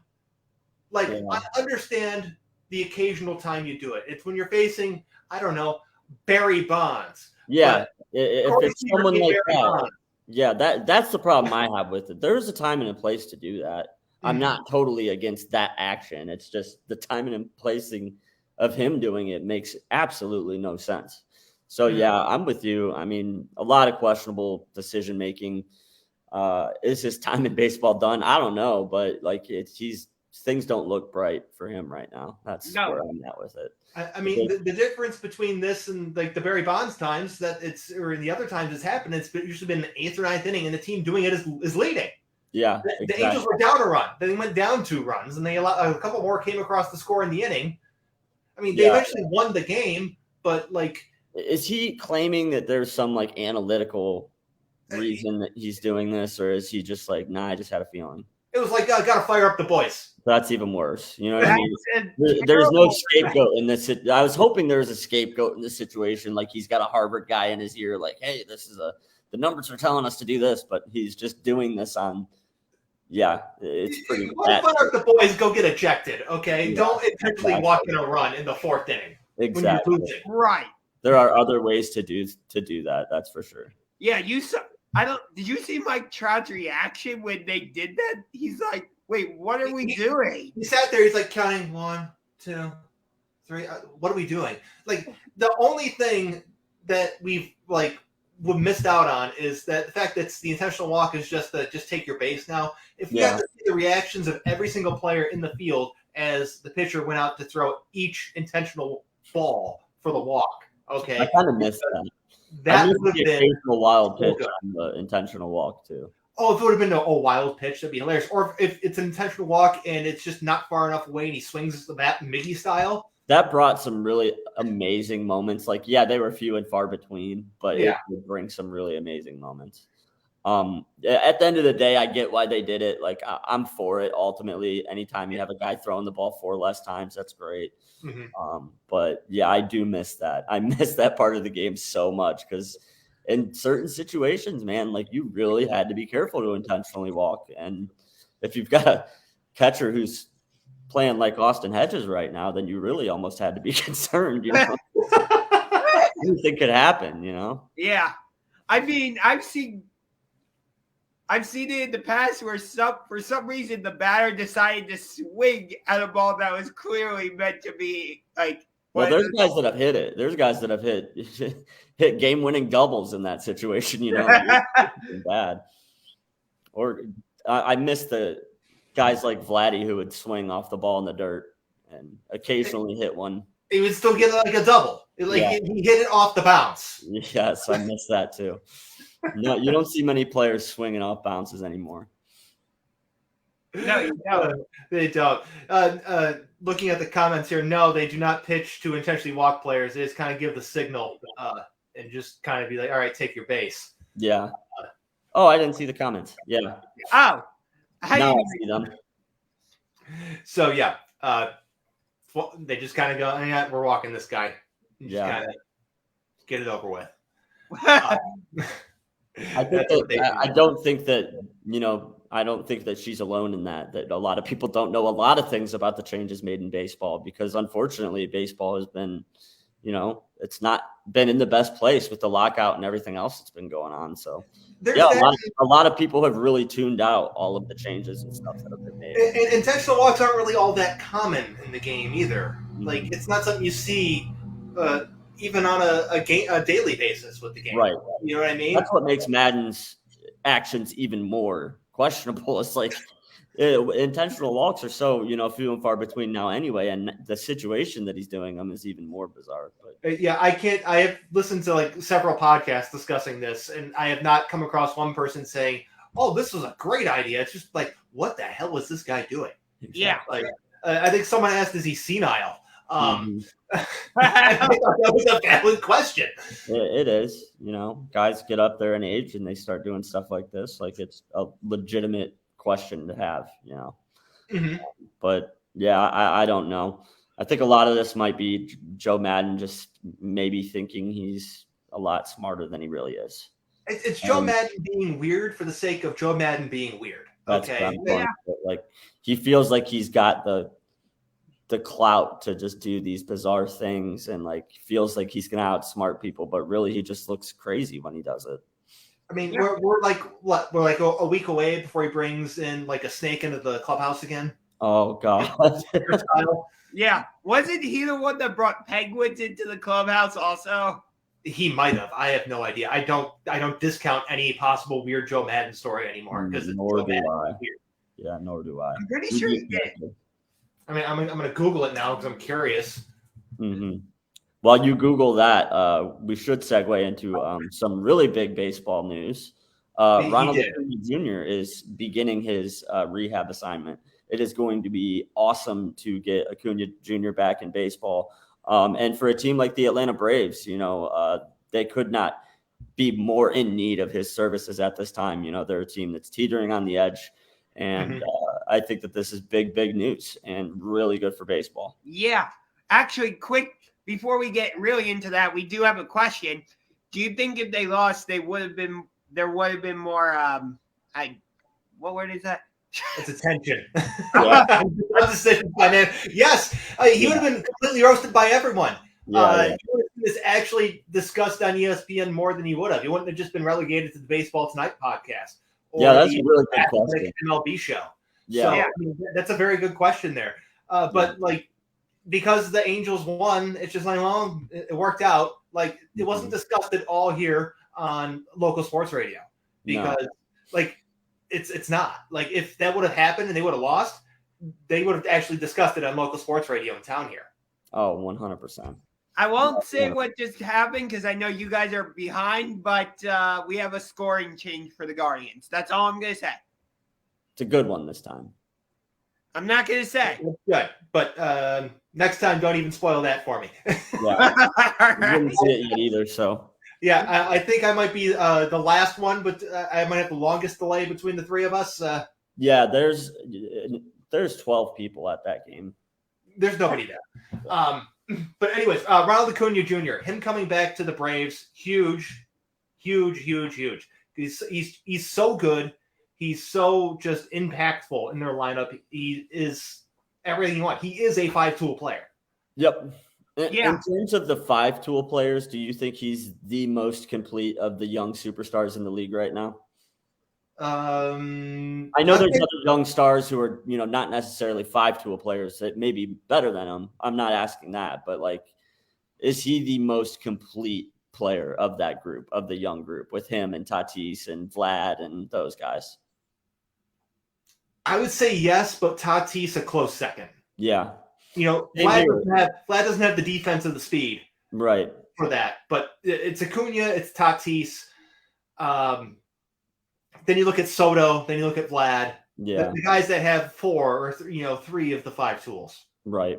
Like, Yeah. I understand the occasional time you do it. It's when you're facing, I don't know, Barry Bonds. Yeah, if Corey it's Seager someone beat like Barry that, Bonds. yeah, that's the problem I have with it. There's a time and a place to do that. I'm not totally against that action. It's just the timing and placing of him doing it makes absolutely no sense. So yeah, I'm with you. I mean, a lot of questionable decision making. Is his time in baseball done? I don't know, but like things don't look bright for him right now. That's where I'm at with it. I mean, the difference between this and like the Barry Bonds times or in the other times it's happened, it's usually been the 8th or 9th inning, and the team doing it is leading. Yeah, the Angels were down a run, then they went down 2 runs, and they allowed a couple more came across the score in the inning. I mean, they eventually won the game, but like, is he claiming that there's some like analytical reason that he's doing this, or is he just like, nah, I just had a feeling? It was like, I gotta fire up the boys. That's even worse. You know what I mean? There's no scapegoat in this. I was hoping there was a scapegoat in this situation. Like he's got a Harvard guy in his ear, like, hey, the numbers are telling us to do this, but he's just doing this on. Yeah, it's pretty bad. Fire up the boys, go get ejected, okay? Yeah, don't intentionally walk in a run in the 4th inning. Exactly. When you're losing. Right. There are other ways to do that. That's for sure. Yeah, did you see Mike Trout's reaction when they did that? He's like, wait, what are we doing? He sat there, he's like counting 1, 2, 3. What are we doing? Like, the only thing that we've like missed out on is that the fact that the intentional walk is just take your base now. If we have to see the reactions of every single player in the field as the pitcher went out to throw each intentional ball for the walk, okay? I kind of missed that. That would have been a wild pitch on the intentional walk too. Oh, if it would have been a wild pitch, that'd be hilarious. Or if it's an intentional walk and it's just not far enough away and he swings the bat Miggy style. That brought some really amazing moments. Like, yeah, they were few and far between, but it would bring some really amazing moments. At the end of the day, I get why they did it. Like, I'm for it. Ultimately, anytime you have a guy throwing the ball 4 less times, that's great. But yeah, I do miss that. I miss that part of the game so much because in certain situations, man, like you really had to be careful to intentionally walk. And if you've got a catcher who's playing like Austin Hedges right now, then you really almost had to be concerned, you know. Anything could happen, you know. Yeah, I mean, I've seen it in the past where for some reason the batter decided to swing at a ball that was clearly meant to be like. Well, there's guys that have hit it. There's guys that have hit game-winning doubles in that situation, you know. Bad. Or I miss the guys like Vladdy who would swing off the ball in the dirt and occasionally hit one. He would still get like a double. He hit it off the bounce. Yes, I miss that too. No, you don't see many players swinging off bounces anymore. No, you don't. They don't. Looking at the comments here, no, they do not pitch to intentionally walk players. They just kind of give the signal and just kind of be like, all right, take your base. Yeah. Oh, I didn't see the comments. Yeah. Oh. Now I see them. So, yeah. They just kind of go, yeah, we're walking this guy. Just kind of get it over with. I don't think that, you know, I don't think that she's alone in that a lot of people don't know a lot of things about the changes made in baseball because unfortunately baseball has been, you know, it's not been in the best place with the lockout and everything else that's been going on. So a lot of people have really tuned out all of the changes and stuff that have been made. And intentional walks aren't really all that common in the game either. Like it's not something you see even on a daily basis with the game. Right. You know what I mean? That's what makes Madden's actions even more questionable. It's like intentional walks are so, you know, few and far between now anyway, and the situation that he's doing them is even more bizarre. But yeah, I have listened to like several podcasts discussing this, and I have not come across one person saying, "Oh, this was a great idea." It's just like, what the hell was this guy doing? Yeah, like I think someone asked, "Is he senile?" I thought that was a valid question. It is, you know, guys get up there in age and they start doing stuff like this. Like it's a legitimate question to have, you know. But yeah, I don't know. I think a lot of this might be Joe Madden just maybe thinking he's a lot smarter than he really is. It's Joe Madden being weird for the sake of Joe Madden being weird. That's Okay. Like he feels like he's got the clout to just do these bizarre things and like feels like he's gonna outsmart people, but really he just looks crazy when he does it. I mean, we're like what? We're like a week away before he brings in like a snake into the clubhouse again. Oh God. Yeah. Wasn't he the one that brought penguins into the clubhouse also? He might have. I have no idea. I don't discount any possible weird Joe Madden story anymore because nor do I. Yeah, nor do I. I'm pretty sure he did. I mean, I'm going to Google it now because I'm curious. Mm-hmm. While you Google that, we should segue into some really big baseball news. Ronald Acuna Jr. is beginning his rehab assignment. It is going to be awesome to get Acuna Jr. back in baseball. And for a team like the Atlanta Braves, they could not be more in need of his services at this time. They're a team that's teetering on the edge. And I think that this is big, big news and really good for baseball. Yeah. Actually, quick, before we get really into that, we do have a question. Do you think if they lost, there would have been more, what word is that? It's attention. Yes, he would have been completely roasted by everyone. He was actually discussed on ESPN more than he would have. He wouldn't have just been relegated to the Baseball Tonight podcast. That's a really good question. MLB show. Yeah. So, I mean, that's a very good question there. But because the Angels won, it's just like, well, it worked out. Like, it wasn't discussed at all here on local sports radio because, it's not. Like, if that would have happened and they would have lost, they would have actually discussed it on local sports radio in town here. Oh, 100%. I won't say what just happened because I know you guys are behind, but we have a scoring change for the Guardians. That's all I'm going to say. It's a good one this time. I'm not going to say. It's good, but next time, don't even spoil that for me. Yeah, I didn't see it yet either, so. Yeah, I think I might be the last one, but I might have the longest delay between the three of us. Yeah, there's 12 people at that game. There's nobody there. But anyways, Ronald Acuna Jr., him coming back to the Braves, huge. He's so good. He's so just impactful in their lineup. He is everything you want. He is a 5-tool player. Yep. In terms of the 5-tool players, do you think he's the most complete of the young superstars in the league right now? I know there's other young stars who are, not necessarily 5-tool players that may be better than him. I'm not asking that, but is he the most complete player of that group, of the young group, with him and Tatis and Vlad and those guys? I would say yes, but Tatis a close second. Yeah. Vlad doesn't have the defense and the speed. Right. For that. But it's Acuna, it's Tatis. Then you look at Soto, then you look at Vlad. Yeah. The guys that have 4 or 3 of the 5 tools. Right.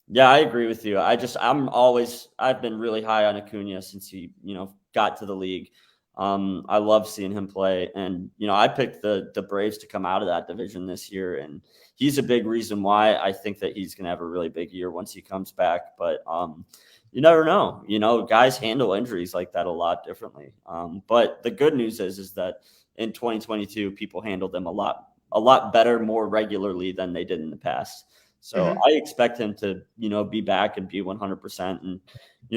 Yeah, I agree with you. I've been really high on Acuna since he, got to the league. I love seeing him play. And, I picked the Braves to come out of that division this year. And he's a big reason why I think that he's going to have a really big year once he comes back. But you never know. Guys handle injuries like that a lot differently. But the good news is that in 2022, people handled them a lot better, more regularly than they did in the past. So I expect him to, be back and be 100% and,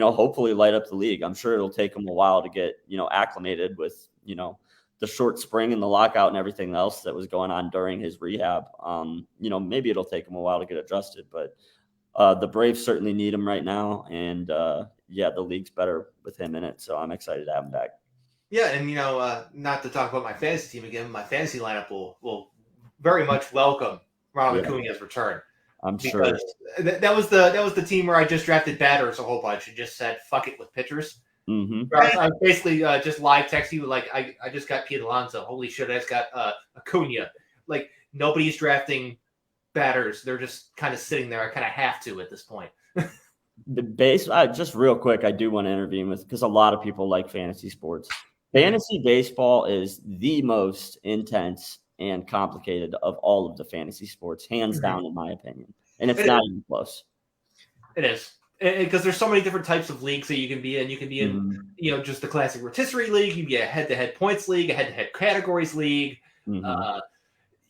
hopefully light up the league. I'm sure it'll take him a while to get, acclimated with, the short spring and the lockout and everything else that was going on during his rehab. Maybe it'll take him a while to get adjusted, but the Braves certainly need him right now. And the league's better with him in it. So I'm excited to have him back. Yeah. And, not to talk about my fantasy team again, my fantasy lineup will very much welcome Ronald Acuna's return. I'm sure that was the team where I just drafted batters a whole bunch and just said fuck it with pitchers. Mm-hmm. I basically just live text you I just got Pete Alonso. Holy shit, I just got Acuna. Nobody's drafting batters; they're just kind of sitting there. I kind of have to at this point. Just real quick, I do want to intervene with because a lot of people like fantasy sports. Fantasy baseball is the most intense and complicated of all of the fantasy sports, hands down, in my opinion. And it's not even close. It is. because there's so many different types of leagues that you can be in. You can be in, just the classic rotisserie league. You can be a head-to-head points league, a head-to-head categories league.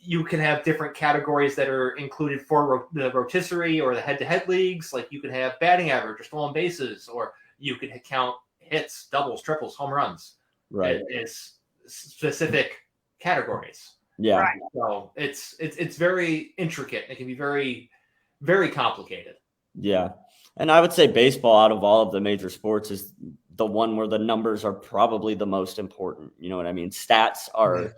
You can have different categories that are included for the rotisserie or the head-to-head leagues. Like you can have batting average or stolen bases, or you can count hits, doubles, triples, home runs. Right. It's specific categories. Yeah. Right. So it's very intricate. It can be very, very complicated. Yeah. And I would say baseball, out of all of the major sports, is the one where the numbers are probably the most important. You know what I mean? Stats are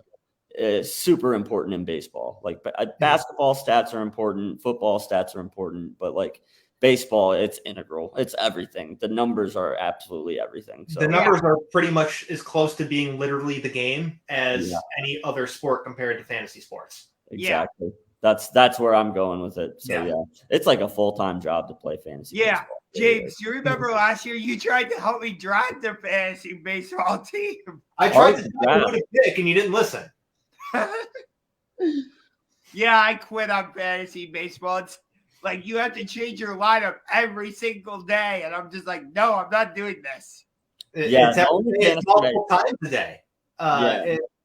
super important in baseball. Like basketball stats are important, football stats are important, but like baseball, it's integral. It's everything. The numbers are absolutely everything. So the numbers are pretty much as close to being literally the game as any other sport compared to fantasy sports. Exactly. That's where I'm going with it. So it's like a full-time job to play fantasy baseball. James, you remember last year you tried to help me drive the fantasy baseball team. I tried to tell you who to pick and you didn't listen. I quit on fantasy baseball. It's like you have to change your lineup every single day, and I'm just like, no, I'm not doing this. It's multiple times a day.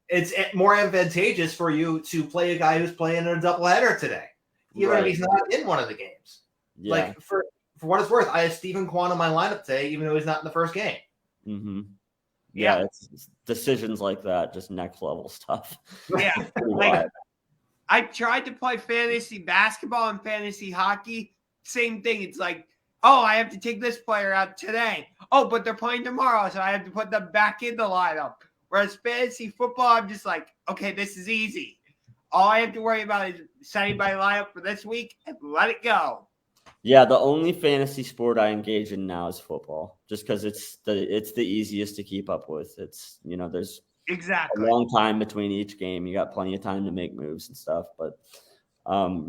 It's more advantageous for you to play a guy who's playing in a doubleheader today, even if he's not in one of the games. Yeah. Like for what it's worth, I have Stephen Kwan in my lineup today, even though he's not in the first game. Mm-hmm. Yeah, it's decisions like that, just next level stuff. Yeah, like I tried to play fantasy basketball and fantasy hockey. Same thing. It's like, oh, I have to take this player out today. Oh, but they're playing tomorrow, so I have to put them back in the lineup. Whereas fantasy football, I'm just like, okay, this is easy. All I have to worry about is setting my lineup for this week and let it go. Yeah, the only fantasy sport I engage in now is football, just because it's the easiest to keep up with. It's there's a long time between each game. You got plenty of time to make moves and stuff. But that's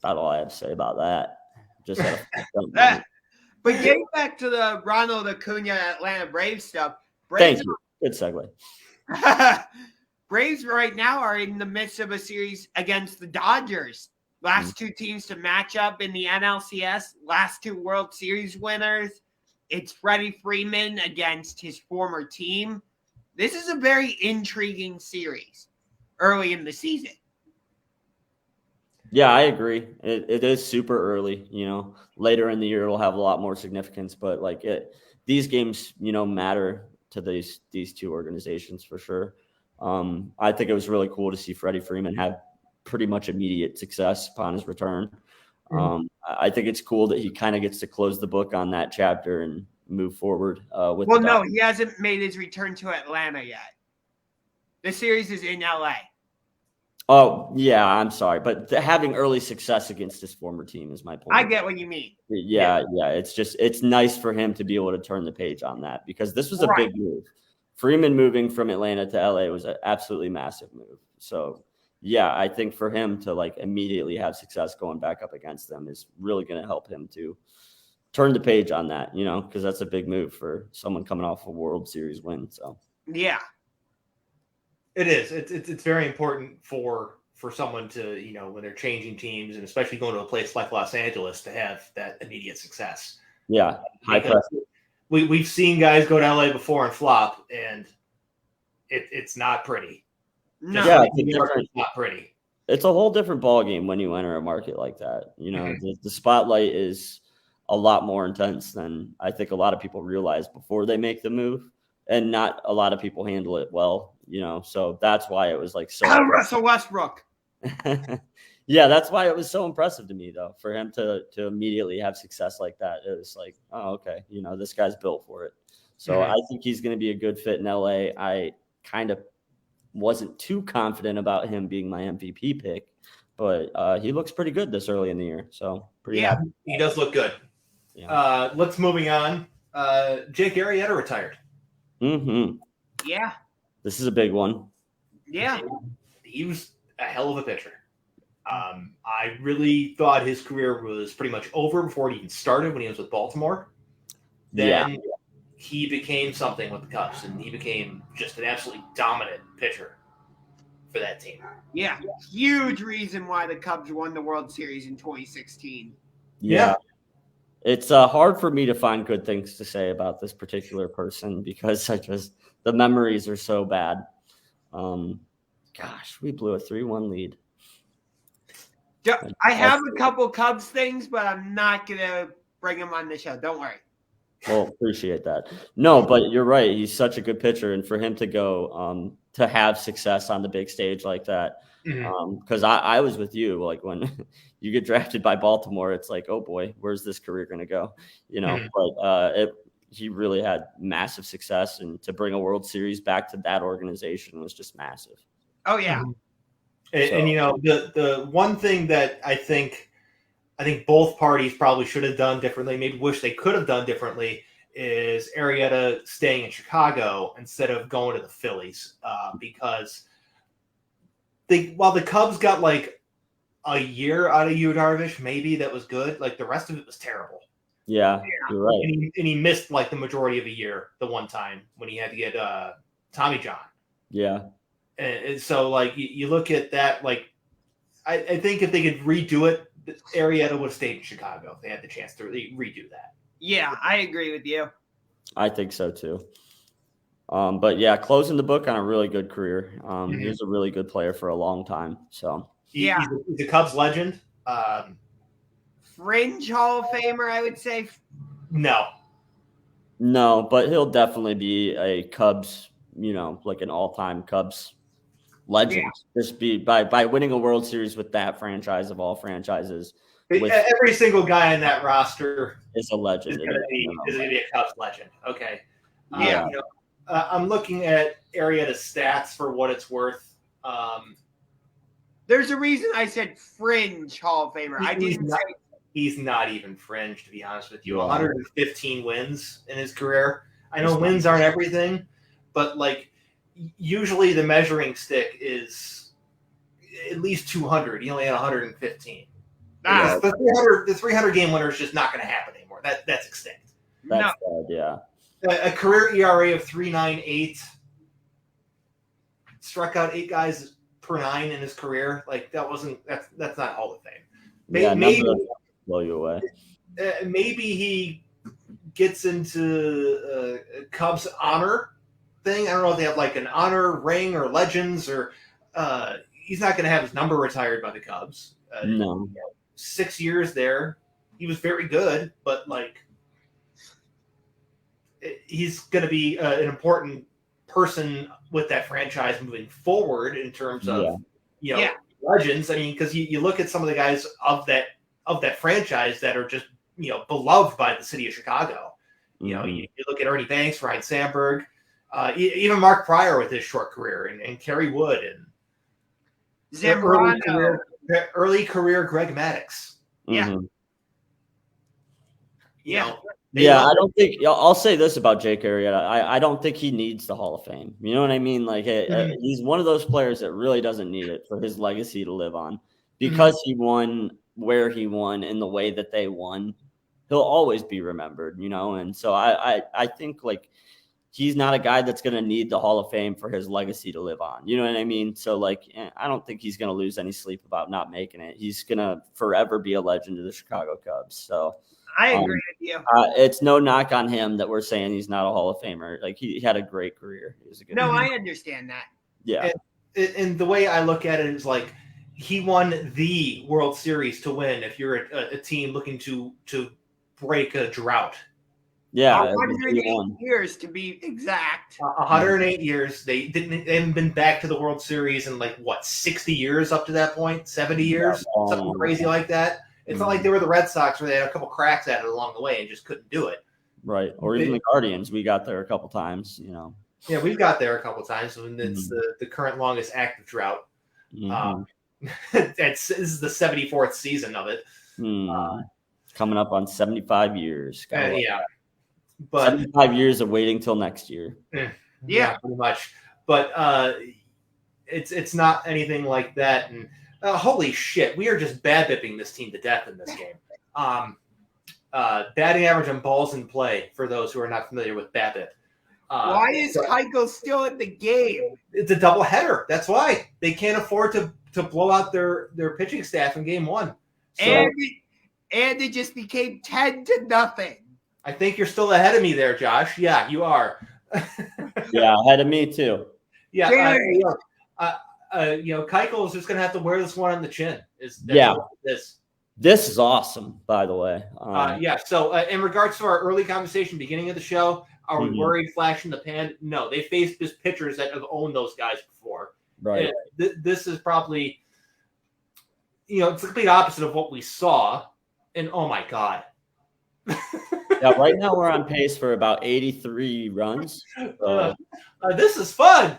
not all I have to say about that. Just But getting back to the Ronald Acuna Atlanta Braves stuff. Thank you. Good segue. Braves right now are in the midst of a series against the Dodgers. Last two teams to match up in the NLCS. Last two World Series winners. It's Freddie Freeman against his former team. This is a very intriguing series early in the season. Yeah, I agree. It is super early. Later in the year it'll have a lot more significance, but these games, matter to these two organizations for sure. I think it was really cool to see Freddie Freeman have pretty much immediate success upon his return. I think it's cool that he kind of gets to close the book on that chapter and move forward. He hasn't made his return to Atlanta yet. The series is in LA. Oh, yeah, I'm sorry. But having early success against his former team is my point. I get what you mean. Yeah. It's nice for him to be able to turn the page on that because this was a big move. Freeman moving from Atlanta to LA was an absolutely massive move. So, yeah, I think for him to immediately have success going back up against them is really going to help him to turn the page on that, because that's a big move for someone coming off a World Series win. So, yeah. It is. It's very important for someone to, when they're changing teams and especially going to a place like Los Angeles to have that immediate success. Yeah. High pressure. We've seen guys go to LA before and flop, and it's not pretty. No. Yeah, it's not pretty. It's a whole different ballgame when you enter a market like that. The spotlight is a lot more intense than I think a lot of people realize before they make the move, and not a lot of people handle it well. So that's why it was so. Russell Westbrook. Yeah, that's why it was so impressive to me, though, for him to immediately have success like that. It was like, oh, okay, this guy's built for it. So I think he's going to be a good fit in LA. I kind of wasn't too confident about him being my MVP pick, but he looks pretty good this early in the year. So pretty happy. He does look good. Yeah. Let's moving on. Jake Garrieta retired. Mm-hmm. Yeah. This is a big one. Yeah. He was a hell of a pitcher. I really thought his career was pretty much over before it even started when he was with Baltimore. Then he became something with the Cubs, and he became just an absolutely dominant pitcher for that team. Yeah, huge reason why the Cubs won the World Series in 2016. Yeah. It's hard for me to find good things to say about this particular person because the memories are so bad. Gosh, we blew a 3-1 lead. I have a couple Cubs things, but I'm not going to bring them on the show. Don't worry. Well, appreciate that. No, but you're right. He's such a good pitcher. And for him to go to have success on the big stage like that, because I was with you, like when you get drafted by Baltimore, it's like, oh boy, where's this career going to go? But he really had massive success, and to bring a World Series back to that organization was just massive. Oh yeah. And the one thing that I think both parties probably should have done differently, maybe wish they could have done differently, is Garrieta staying in Chicago instead of going to the Phillies, because while the Cubs got like a year out of Yu Darvish, maybe that was good. Like the rest of it was terrible. Yeah, you're right. And he missed like the majority of a year the one time when he had to get Tommy John. Yeah. And so like you look at that, like I think if they could redo it, Garrieta would have stayed in Chicago if they had the chance to really redo that. Yeah, I agree with you. I think so too. But yeah, closing the book on a really good career. He was a really good player for a long time. So he's a Cubs legend. Fringe Hall of Famer, I would say. No, but he'll definitely be a Cubs, like an all-time Cubs legend. Just be by winning a World Series with that franchise of all franchises. Every single guy in that roster is a legend. Is going to be a Cubs legend. Okay. Yeah. I'm looking at Garrieta's stats for what it's worth. There's a reason I said fringe Hall of Famer. I didn't say he's not even fringe, to be honest with you. 115 wins in his career. I know wins aren't everything, but like usually the measuring stick is at least 200. He only had 115. The 300 game winner is just not going to happen anymore. That's extinct. That's bad, yeah. A career ERA of 3.98. Struck out 8 guys per 9 in his career. Like that's not Hall of Fame. Maybe blow you away. Maybe he gets into a Cubs honor thing. I don't know if they have like an honor ring or legends or he's not going to have his number retired by the Cubs. No. 6 years there. He was very good, but like he's going to be an important person with that franchise moving forward in terms of legends. I mean, because you look at some of the guys of that franchise that are just beloved by the city of Chicago. Mm-hmm. You look at Ernie Banks, Ryan Sandberg, even Mark Pryor with his short career, and Kerry Wood and Zambrano. Early career Greg Maddux. Mm-hmm. I don't think I'll say this about Jake Garrieta. I don't think he needs the Hall of Fame. You know what I mean? Like he's one of those players that really doesn't need it for his legacy to live on because he won where he won in the way that they won. He'll always be remembered, And so I think like he's not a guy that's going to need the Hall of Fame for his legacy to live on. You know what I mean? So like, I don't think he's going to lose any sleep about not making it. He's going to forever be a legend of the Chicago Cubs. So I agree with you. It's no knock on him that we're saying he's not a Hall of Famer. Like he had a great career. He was a good I understand that. Yeah. And the way I look at it is like he won the World Series to win. If you're a team looking to break a drought. Yeah. 108 years to be exact. 108 years. They haven't been back to the World Series in 60 years up to that point, 70 years, something crazy like that. It's not like they were the Red Sox where they had a couple cracks at it along the way and just couldn't do it. Right. Or even the Guardians. We got there a couple times, Yeah, we've got there a couple times when it's the current longest active drought. This is the 74th season of it. Coming up on 75 years. But 75 years of waiting till next year. Yeah, pretty much. But it's not anything like that. And holy shit, we are just bad-bipping this team to death in this game. Batting average on balls in play, for those who are not familiar with BABIP. Why is Keuchel still in the game? It's a doubleheader. That's why they can't afford to blow out their pitching staff in game one. So, And it just became 10-0. I think you're still ahead of me there, Josh. Yeah, you are. Yeah, ahead of me too. Yeah, Keuchel is just going to have to wear this one on the chin. This is awesome, by the way. So in regards to our early conversation, beginning of the show, are we worried flash in the pan? No, they faced just pitchers that have owned those guys before. Right. This is probably, it's the complete opposite of what we saw. And oh my God. Yeah, right now we're on pace for about 83 runs. This is fun.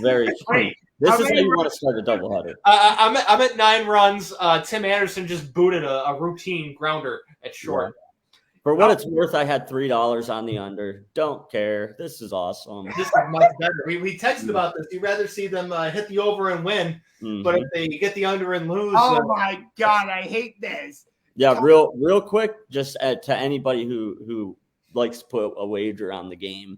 Very fun. This is how you want to start a doubleheader. I'm at 9 runs. Tim Anderson just booted a routine grounder at short. Yeah. For what it's worth, I had $3 on the under. Don't care. This is awesome. This is much better. We texted about this. You'd rather see them hit the over and win, but if they get the under and lose. Oh my God, I hate this. Yeah, real quick, just to anybody who likes to put a wager on the game,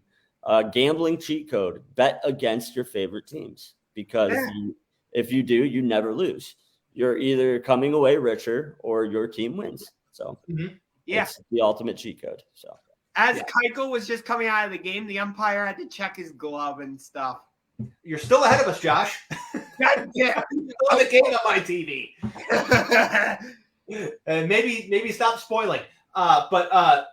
gambling cheat code: bet against your favorite teams, because if you do, you never lose. You're either coming away richer or your team wins. So it's the ultimate cheat code. So as Keuchel was just coming out of the game, the umpire had to check his glove and stuff. You're still ahead of us, Josh. Yeah, on the game on my TV. And maybe stop spoiling. But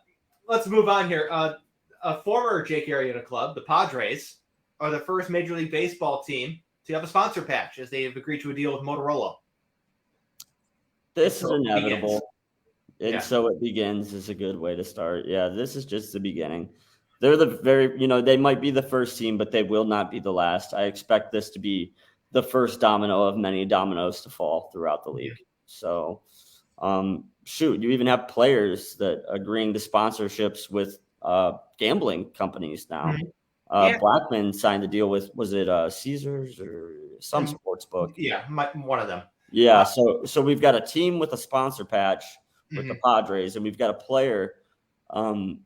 let's move on here. A former Jake Garrieta club, the Padres, are the first Major League Baseball team to have a sponsor patch, as they have agreed to a deal with Motorola. This is inevitable. And so it begins is a good way to start. Yeah, this is just the beginning. They're they might be the first team, but they will not be the last. I expect this to be the first domino of many dominoes to fall throughout the league. So, you even have players that agreeing to sponsorships with gambling companies now. Blackman signed a deal with, was it Caesars or some sports book? Yeah, one of them. Yeah, so we've got a team with a sponsor patch with the Padres, and we've got a player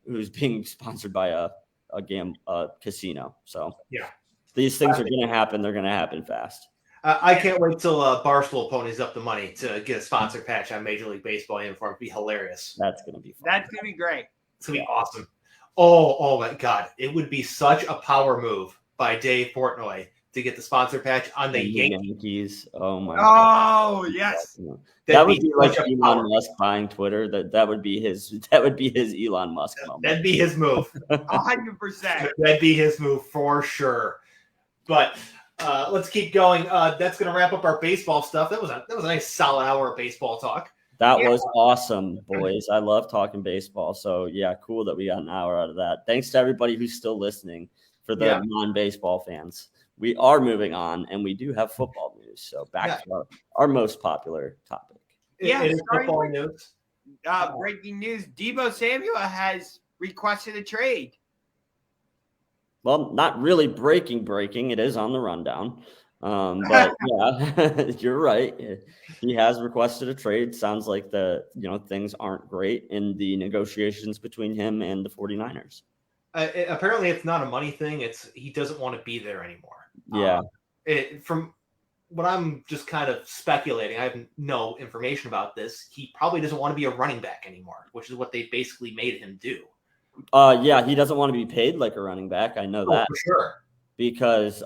who's being sponsored by a casino. So these things are going to happen. They're going to happen fast. I can't wait till Barstool ponies up the money to get a sponsor patch on Major League Baseball uniform. It'd be hilarious. That's going to be fun. That's going to be great. It's going to be awesome. Oh my God. It would be such a power move by Dave Portnoy to get the sponsor patch on the Yankees. Oh my God. Oh yes. That would be like Elon Musk buying Twitter. That would be his Elon Musk moment. That'd be his move. 100%. That'd be his move for sure. But let's keep going. That's going to wrap up our baseball stuff. That was a nice solid hour of baseball talk. That was awesome, boys. I love talking baseball. So yeah, cool that we got an hour out of that. Thanks to everybody who's still listening. For the non-baseball fans, we are moving on, and we do have football news. So back to our most popular topic. It is football news. Breaking news: Deebo Samuel has requested a trade. Well, not really breaking. It is on the rundown. But yeah, you're right. He has requested a trade. Sounds like things aren't great in the negotiations between him and the 49ers. Apparently it's not a money thing. He doesn't want to be there anymore. Yeah. From what I'm just kind of speculating, I have no information about this. He probably doesn't want to be a running back anymore, which is what they basically made him do. Yeah, he doesn't want to be paid like a running back. I know that for sure. Because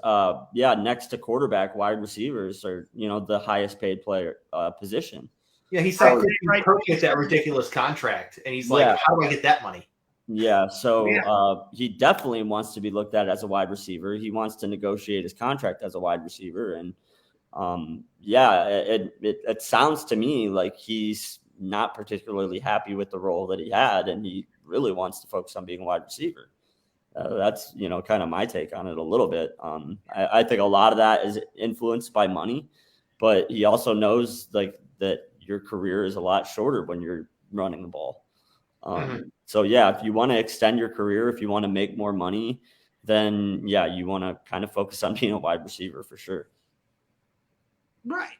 next to quarterback, wide receivers are the highest paid player position. Yeah, he signed get that ridiculous contract, and he's like, how do I get that money? Yeah, so he definitely wants to be looked at as a wide receiver. He wants to negotiate his contract as a wide receiver, and it sounds to me like he's not particularly happy with the role that he had, and he really wants to focus on being a wide receiver. That's kind of my take on it a little bit. I think a lot of that is influenced by money, but he also knows that your career is a lot shorter when you're running the ball. So if you want to extend your career, if you want to make more money, then you want to kind of focus on being a wide receiver for sure. Right.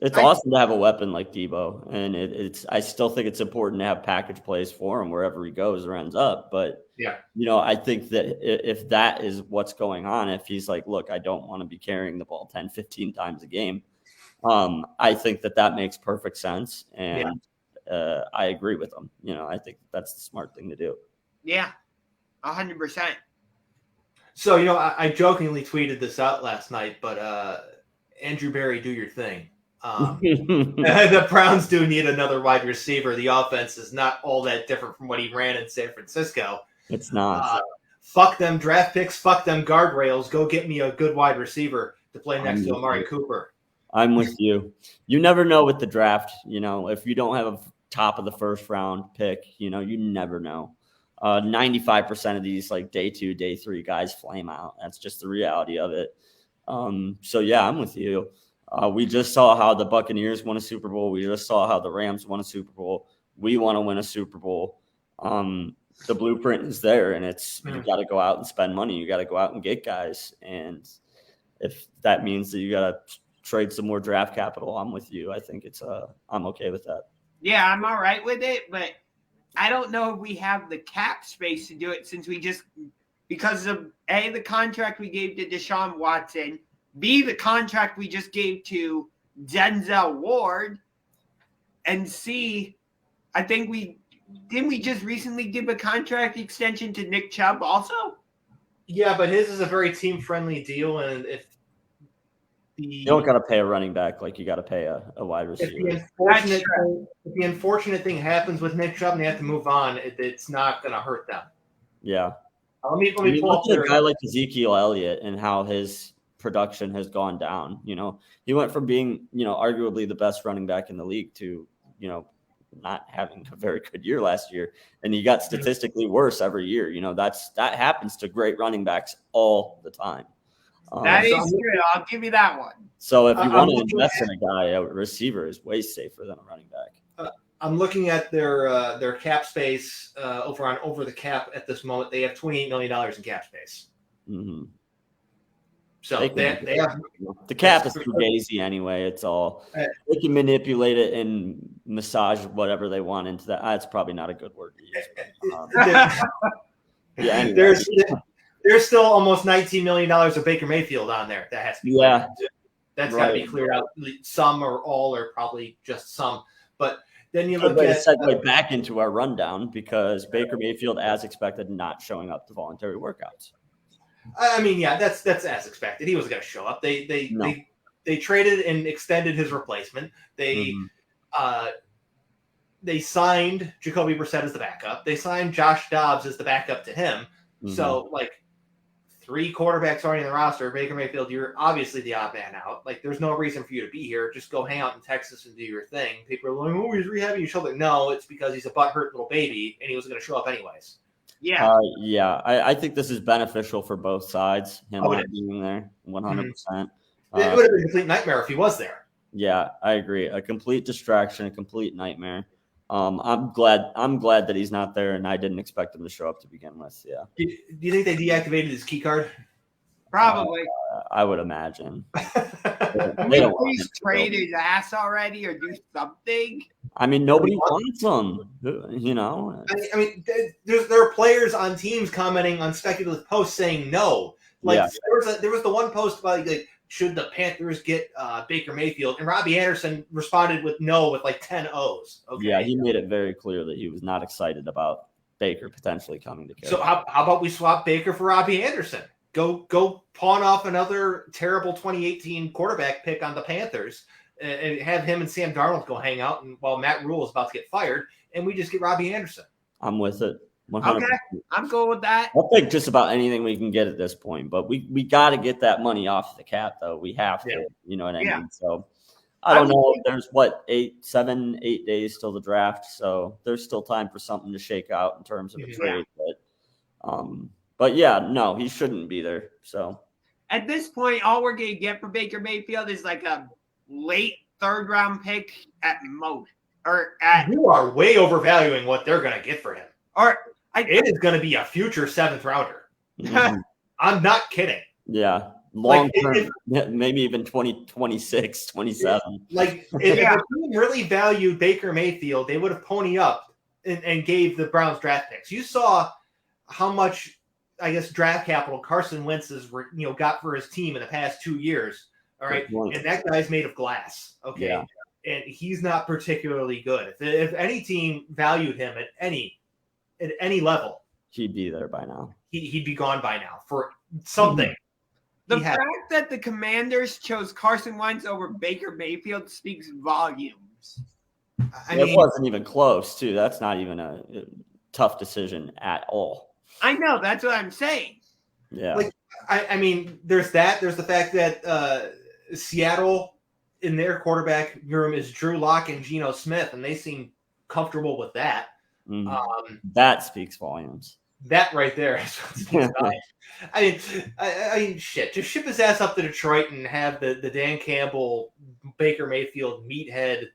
It's awesome to have a weapon like Debo, and I still think it's important to have package plays for him wherever he goes or ends up. But yeah, I think that if that is what's going on, if he's like, look, I don't want to be carrying the ball 10, 15 times a game, I think that makes perfect sense, and I agree with him. I think that's the smart thing to do. Yeah, 100%. So I jokingly tweeted this out last night, but Andrew Berry, do your thing. The Browns do need another wide receiver. The offense is not all that different from what he ran in San Francisco. It's not. Fuck them draft picks. Fuck them guardrails. Go get me a good wide receiver to play next to Amari Cooper. I'm with you. You never know with the draft. If you don't have a top of the first round pick, you never know. 95% of these like day 2, day 3 guys flame out. That's just the reality of it. So yeah, I'm with you. We just saw how the Buccaneers won a Super Bowl. We just saw how the Rams won a Super Bowl. We want to win a Super Bowl. The blueprint is there, and you got to go out and spend money. You got to go out and get guys. And if that means that you got to trade some more draft capital, I'm with you. I think I'm okay with that. Yeah, I'm all right with it, but I don't know if we have the cap space to do it since because of A, the contract we gave to Deshaun Watson, B, the contract we just gave to Denzel Ward, and C, I think we just recently give a contract extension to Nick Chubb also? Yeah, but his is a very team-friendly deal, and if you don't got to pay a running back like you got to pay a wide receiver. If the unfortunate thing happens with Nick Chubb and they have to move on, it's not going to hurt them. Yeah. Let me pull up a guy like Ezekiel Elliott and how his production has gone down. He went from being, arguably the best running back in the league to, not having a very good year last year. And he got statistically worse every year. That happens to great running backs all the time. That is true. I'll give you that one. So if you want to invest in a guy, a receiver is way safer than a running back. I'm looking at their cap space over the cap at this moment. They have $28 million in cap space. Mm-hmm. So they have the cap is too gazy anyway. It's all they can manipulate it and massage whatever they want into that. That's probably not a good word to use. Anyway. There's still almost $19 million of Baker Mayfield on there. That has to be cleared. That's got to be cleared out. Some or all, or probably just some. But then you look at segue back into our rundown because Baker Mayfield, as expected, not showing up to voluntary workouts. I mean, yeah, that's as expected. He was going to show up. They traded and extended his replacement. They signed Jacoby Brissett as the backup. They signed Josh Dobbs as the backup to him. Mm-hmm. So, 3 quarterbacks already in the roster. Baker Mayfield, you're obviously the odd man out. There's no reason for you to be here. Just go hang out in Texas and do your thing. People are like, oh, he's rehabbing his shoulder. No, it's because he's a butthurt little baby, and he was going to show up anyways. Yeah. I think this is beneficial for both sides, him not being there 100%. It would have been a complete nightmare if he was there. Yeah, I agree. A complete distraction, a complete nightmare. I'm glad that he's not there, and I didn't expect him to show up to begin with. Yeah. Do you think they deactivated his key card? Probably. I would imagine. Please trade his ass already or do something. I mean, nobody wants him. I mean, there are players on teams commenting on speculative posts saying no. There was the one post about should the Panthers get Baker Mayfield, and Robbie Anderson responded with no with 10 O's. Okay. Yeah, he made it very clear that he was not excited about Baker potentially coming to Carolina. So how about we swap Baker for Robbie Anderson? Go pawn off another terrible 2018 quarterback pick on the Panthers and have him and Sam Darnold go hang out while Matt Rule is about to get fired, and we just get Robbie Anderson. I'm with it. 100%. Okay, I'm cool with that. I'll take just about anything we can get at this point, but we got to get that money off the cap, though. We have to, you know what I mean? So I don't know. There's 8 days till the draft, so there's still time for something to shake out in terms of a trade. But yeah, no, he shouldn't be there. So at this point, all we're gonna get for Baker Mayfield is a late 3rd round pick at most, You are way overvaluing what they're gonna get for him. It is going to be a future 7th rounder. Mm-hmm. I'm not kidding. Yeah. long term, maybe even 2026, 27. Like if the team really valued Baker Mayfield, they would have pony up and gave the Browns draft picks. You saw how much, I guess, draft capital Carson Wentz has got for his team in the past 2 years. All right, and that guy's made of glass. Okay, and he's not particularly good. If any team valued him at any level, he'd be there by now. He'd be gone by now for something. The fact that the Commanders chose Carson Wentz over Baker Mayfield speaks volumes. I mean, it wasn't even close, too. That's not even a tough decision at all. I know. That's what I'm saying. Yeah. Like, I mean, there's that. There's the fact that Seattle, in their quarterback room, is Drew Lock and Geno Smith, and they seem comfortable with that. Mm-hmm. That speaks volumes. That right there is what speaks volumes. I mean, shit. Just ship his ass up to Detroit and have the Dan Campbell, Baker Mayfield meathead,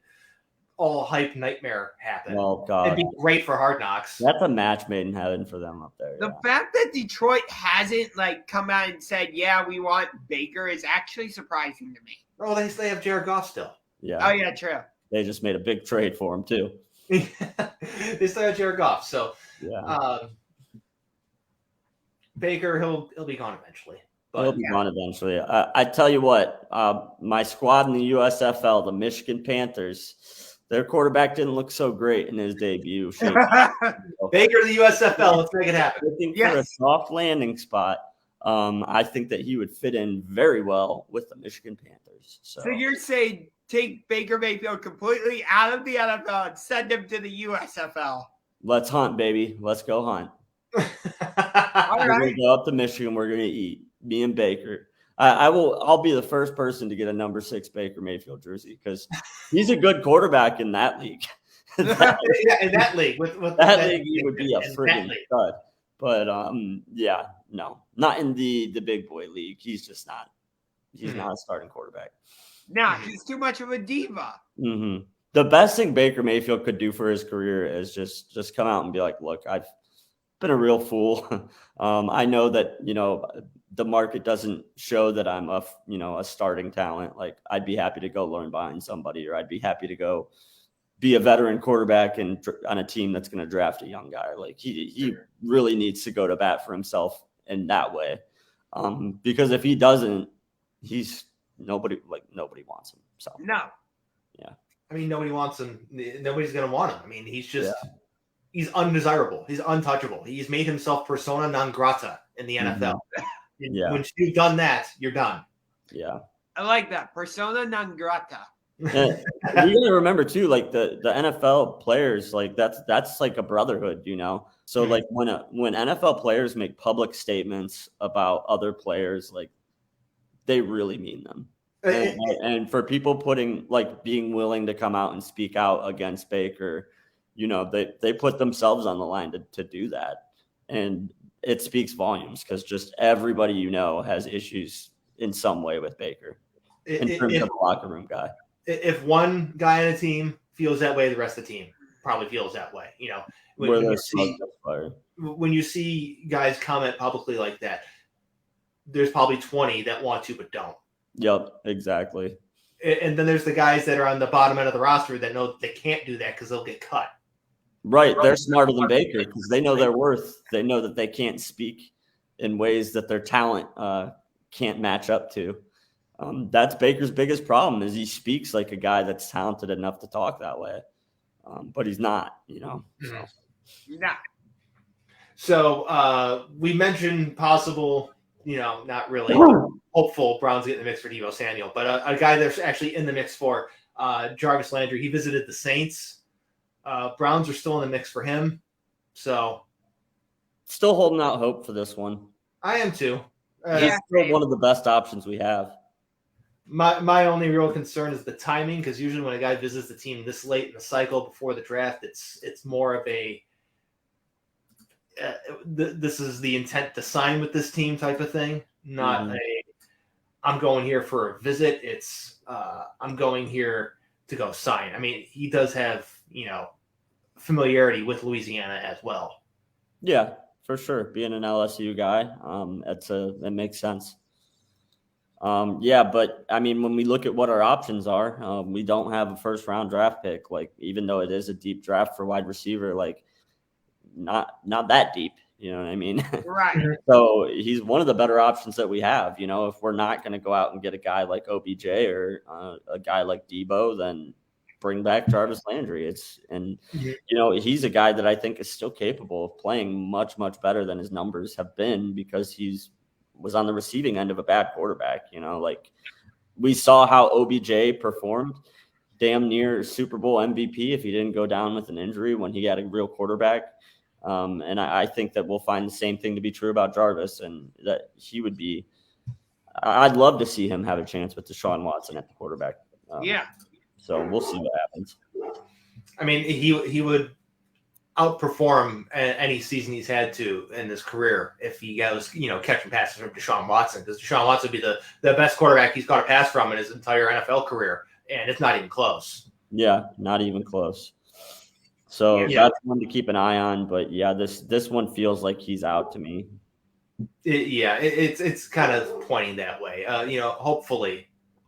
all hype nightmare happen. Oh God, it'd be great for Hard Knocks. That's a match made in heaven for them up there. The fact that Detroit hasn't come out and said, "Yeah, we want Baker," is actually surprising to me. Oh, they have Jared Goff still. Yeah. Oh yeah, true. They just made a big trade for him too. They still have Jared Goff, so yeah. Baker, he'll be gone eventually. But, he'll be gone eventually. I tell you what, my squad in the USFL, the Michigan Panthers, their quarterback didn't look so great in his debut. Baker, the USFL, let's make it happen. Looking for a soft landing spot. I think that he would fit in very well with the Michigan Panthers. So you're saying take Baker Mayfield completely out of the NFL and send him to the USFL? Let's hunt, baby. Let's go hunt. All we're right. gonna go up to Michigan. We're gonna eat. Me and Baker. I'll be the first person to get a number 6 Baker Mayfield jersey because he's a good quarterback in that league. In that league, with that league, he would be a freaking stud. But no, not in the big boy league. He's just not. He's not a starting quarterback. Nah, he's too much of a diva. Mm-hmm. The best thing Baker Mayfield could do for his career is just come out and be like, look, I've been a real fool. I know that, the market doesn't show that I'm a starting talent. Like I'd be happy to go learn behind somebody, or I'd be happy to go be a veteran quarterback and on a team that's going to draft a young guy. Like he really needs to go to bat for himself in that way. Because if he doesn't, nobody wants him. So no. Yeah. I mean, nobody wants him. Nobody's going to want him. I mean, he's just, he's undesirable. He's untouchable. He's made himself persona non grata in the NFL. Yeah. Once you've done that, you're done. Yeah. I like that. Persona non grata. You gotta remember too, like the NFL players, like that's like a brotherhood, So like when NFL players make public statements about other players, like they really mean them. And for people being willing to come out and speak out against Baker, they put themselves on the line to do that. And it speaks volumes because just everybody has issues in some way with Baker in terms of a locker room guy. If one guy on a team feels that way, the rest of the team probably feels that way. When you see guys comment publicly like that, there's probably 20 that want to but don't. Yep, exactly. And then there's the guys that are on the bottom end of the roster that know they can't do that because they'll get cut. Right. They're smarter than Baker because they know their worth. They know that they can't speak in ways that their talent can't match up to. That's Baker's biggest problem is he speaks like a guy that's talented enough to talk that way. But he's not, So. Nah. So we mentioned possible, not really hopeful Browns get in the mix for Deebo Samuel, but a guy that's actually in the mix for Jarvis Landry. He visited the Saints. Browns are still in the mix for him. So still holding out hope for this one. I am too. He's still one of the best options we have. My only real concern is the timing, because usually when a guy visits the team this late in the cycle before the draft, it's more of a this is the intent to sign with this team type of thing, not I'm going here for a visit. It's I'm going here to go sign. I mean, he does have familiarity with Louisiana as well. Yeah, for sure. Being an LSU guy, it makes sense. Yeah, but I mean, when we look at what our options are, we don't have a first round draft pick. Like, even though it is a deep draft for wide receiver, like not that deep. You know what I mean? Right. So he's one of the better options that we have. You know, if we're not going to go out and get a guy like OBJ or a guy like Debo, then bring back Jarvis Landry. You know, he's a guy that I think is still capable of playing much, much better than his numbers have been because was on the receiving end of a bad quarterback. You know, like we saw how OBJ performed, damn near Super Bowl MVP if he didn't go down with an injury when he had a real quarterback. And I think that we'll find the same thing to be true about Jarvis, and that he would be. I'd love to see him have a chance with Deshaun Watson at the quarterback. Yeah. So we'll see what happens. I mean, he would outperform any season he's had to in his career if he goes, catching passes from Deshaun Watson, because Deshaun Watson would be the best quarterback he's caught a pass from in his entire NFL career, and it's not even close. Yeah, not even close. So that's one to keep an eye on. But yeah, this one feels like he's out to me. It's kind of pointing that way.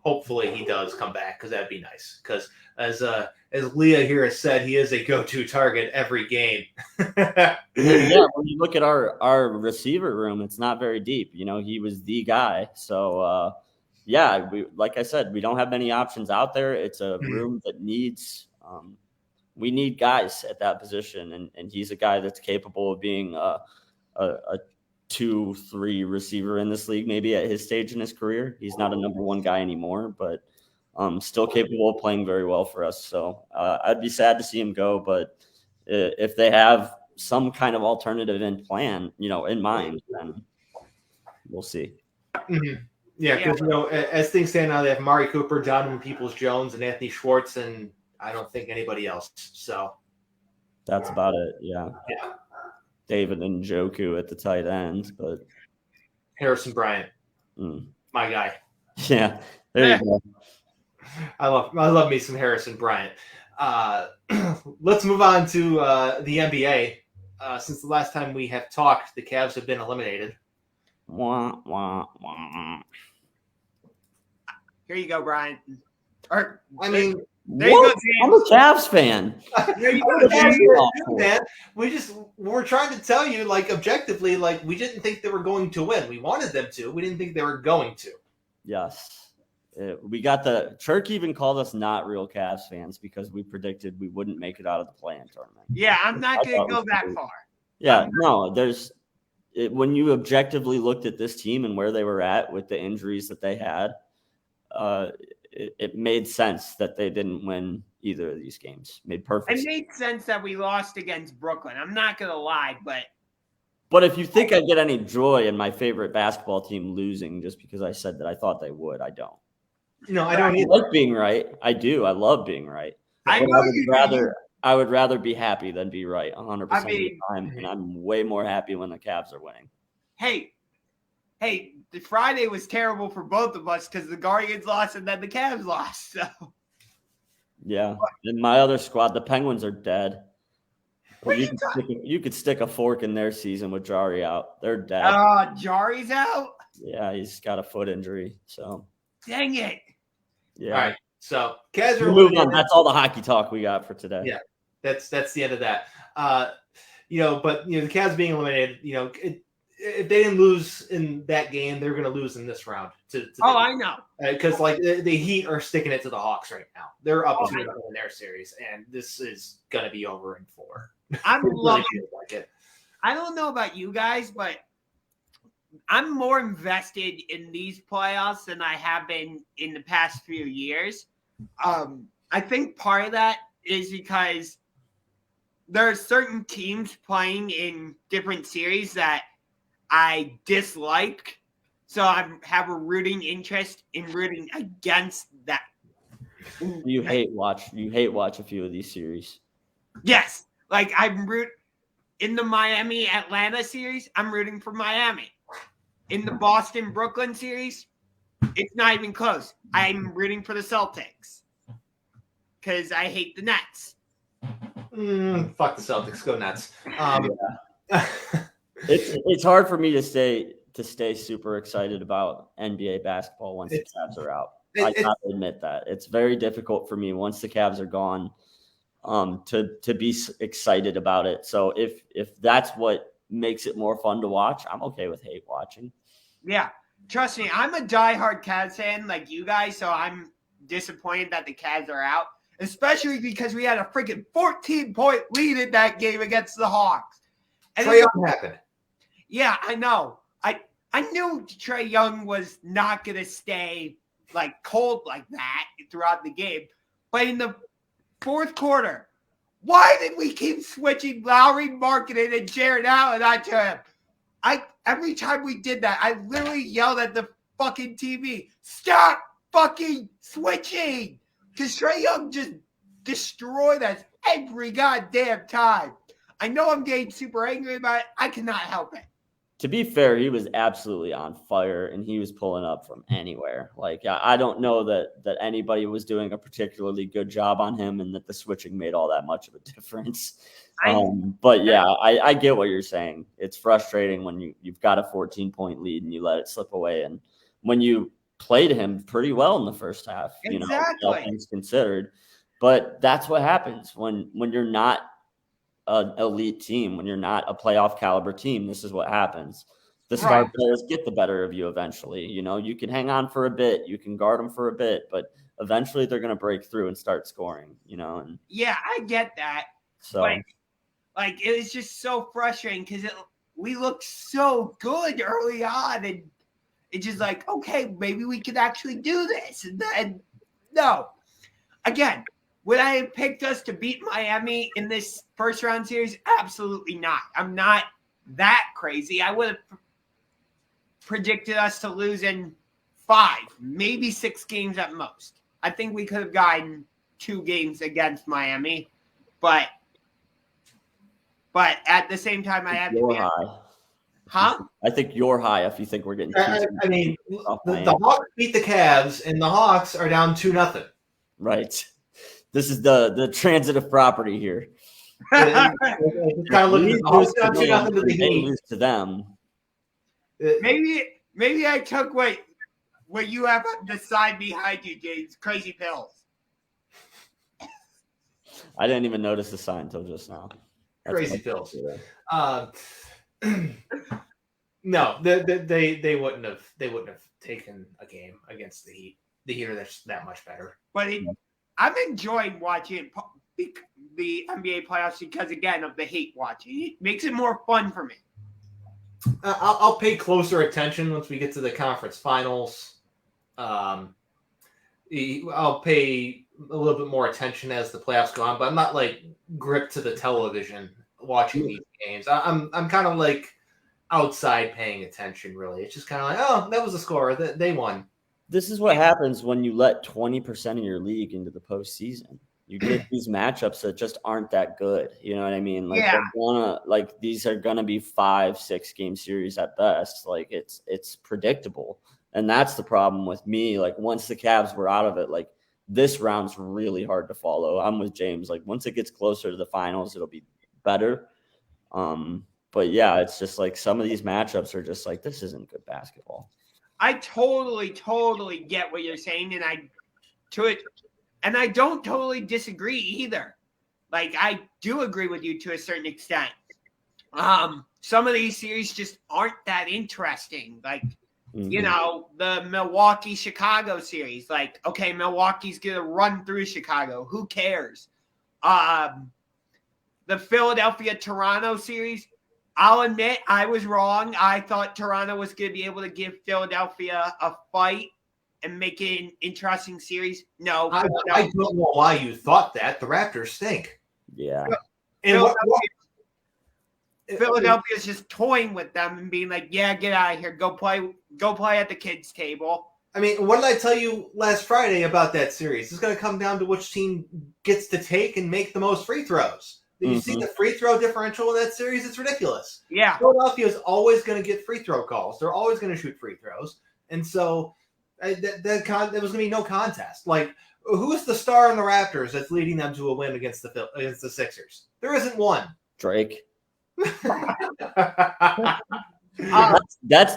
Hopefully he does come back, because that'd be nice. Because as Leah here has said, he is a go-to target every game. Yeah, when you look at our receiver room, it's not very deep. You know, he was the guy. So like I said, we don't have many options out there. It's a room that needs. We need guys at that position, and he's a guy that's capable of being a 2-3 receiver in this league, maybe at his stage in his career. He's not a number one guy anymore, but still capable of playing very well for us. So I'd be sad to see him go, but if they have some kind of alternative in mind, then we'll see. Mm-hmm. Yeah, because as things stand now, they have Mari Cooper, Donovan Peoples-Jones, and Anthony Schwartz, and I don't think anybody else. So that's about it. Yeah. David Njoku at the tight end, but Harrison Bryant, my guy. Yeah, there you go. I love me some Harrison Bryant. Let's move on to the NBA. Since the last time we have talked, the Cavs have been eliminated. Wah, wah, wah. Here you go, Brian. There you go, I'm a Cavs fan. There you go, man. We're trying to tell you, like, objectively, like, we didn't think they were going to win. We wanted them to. We didn't think they were going to. Yes. We got Church even called us not real Cavs fans because we predicted we wouldn't make it out of the play-in tournament. Yeah, I'm not going to go that far. Yeah, no, when you objectively looked at this team and where they were at with the injuries that they had, it made sense that they didn't win either of these games. Made perfect sense. It made sense that we lost against Brooklyn. I'm not going to lie, But if you think I get any joy in my favorite basketball team losing just because I said that I thought they would, I don't. No, I don't. I like being right. I do. I love being right. I would rather be happy than be right 100% of the time, and I'm way more happy when the Cavs are winning. Hey, the Friday was terrible for both of us because the Guardians lost and then the Cavs lost. So yeah, in my other squad, the Penguins are dead. You could stick a fork in their season with Jari out. They're dead. Jari's out? Yeah, he's got a foot injury. So dang it. Yeah. All right. So Cavs are moving on. That's all the hockey talk we got for today. Yeah, that's the end of that. But the Cavs being eliminated, if they didn't lose in that game, they're going to lose in this round. I know. Because the Heat are sticking it to the Hawks right now. They're up 2-0 in their series, and this is going to be over in 4. I'm loving it. I don't know about you guys, but I'm more invested in these playoffs than I have been in the past few years. I think part of that is because there are certain teams playing in different series that I dislike, so I have a rooting interest in rooting against that. You hate watch a few of these series. Yes, like I'm in the Miami-Atlanta series, I'm rooting for Miami. In the Boston-Brooklyn series, it's not even close. I'm rooting for the Celtics because I hate the Nets. Fuck the Celtics. Go Nets. It's hard for me to to stay super excited about NBA basketball once the Cavs are out. I gotta admit that it's very difficult for me once the Cavs are gone to be excited about it. So if that's what makes it more fun to watch, I'm okay with hate watching. Yeah, trust me, I'm a diehard Cavs fan like you guys, so I'm disappointed that the Cavs are out, especially because we had a freaking 14-point lead in that game against the Hawks. And Trae Young happened. Yeah, I know. I knew Trae Young was not going to stay like cold like that throughout the game. But in the fourth quarter, why did we keep switching Lowry, Markkanen, and Jared Allen onto him? Every time we did that, I literally yelled at the fucking TV, stop fucking switching! Because Trae Young just destroyed us every goddamn time. I know I'm getting super angry about it. I cannot help it. To be fair, he was absolutely on fire, and he was pulling up from anywhere. Like, I don't know that anybody was doing a particularly good job on him and that the switching made all that much of a difference. But, yeah, I get what you're saying. It's frustrating when you've got a 14-point lead and you let it slip away. And when you played him pretty well in the first half, exactly. All things considered. But that's what happens when you're not an elite team, when you're not a playoff caliber team. This is what happens. The star players get the better of you eventually. You can hang on for a bit, you can guard them for a bit, but eventually they're going to break through and start scoring. And yeah, I get that. So, like it was just so frustrating because we looked so good early on, and it's just like, okay, maybe we could actually do this, and then no. Again, would I have picked us to beat Miami in this first round series? Absolutely not. I'm not that crazy. I would have predicted us to lose in 5, maybe 6 games at most. I think we could have gotten 2 games against Miami, but at the same time, I have to be high. Huh? I think you're high if you think we're getting. I mean, the Hawks beat the Cavs, and the Hawks are down 2-0. Right. This is the transitive property here. Kind of looking at the Hawks down 2-0 to the Heat. Lose to them. Maybe I took what you have on the side behind you, James. Crazy pills. I didn't even notice the sign until just now. Crazy pills. No, they wouldn't have taken a game against the Heat. The Heat are that much better. But I'm enjoying watching the NBA playoffs because, again, of the hate watching. It makes it more fun for me. I'll pay closer attention once we get to the conference finals. I'll pay a little bit more attention as the playoffs go on, but I'm not like gripped to the television watching these games. I'm kind of like outside paying attention, really. It's just kind of like, oh, that was the score. They won. This is what happens when you let 20% of your league into the postseason. You get these matchups that just aren't that good. You know what I mean? Like, these are gonna be 5-6 game series at best. Like it's predictable, and that's the problem with me. Like once the Cavs were out of it, like this round's really hard to follow. I'm with James. Like once it gets closer to the finals, it'll be better. But yeah, it's just like some of these matchups are just like, this isn't good basketball. I totally get what you're saying, and I don't totally disagree either. Like I do agree with you to a certain extent. Some of these series just aren't that interesting. Like, the Milwaukee-Chicago series. Like, okay, Milwaukee's gonna run through Chicago. Who cares? The Philadelphia-Toronto series. I'll admit I was wrong. I thought Toronto was going to be able to give Philadelphia a fight and make it an interesting series. No. I don't know why you thought that. The Raptors stink. Yeah. And Philadelphia's just toying with them and being like, yeah, get out of here. Go play at the kids' table. I mean, what did I tell you last Friday about that series? It's going to come down to which team gets to take and make the most free throws. Did you see the free throw differential in that series? It's ridiculous. Yeah. Philadelphia is always going to get free throw calls. They're always going to shoot free throws. And so there was going to be no contest. Like, who's the star in the Raptors that's leading them to a win against the Sixers? There isn't one. Drake. That's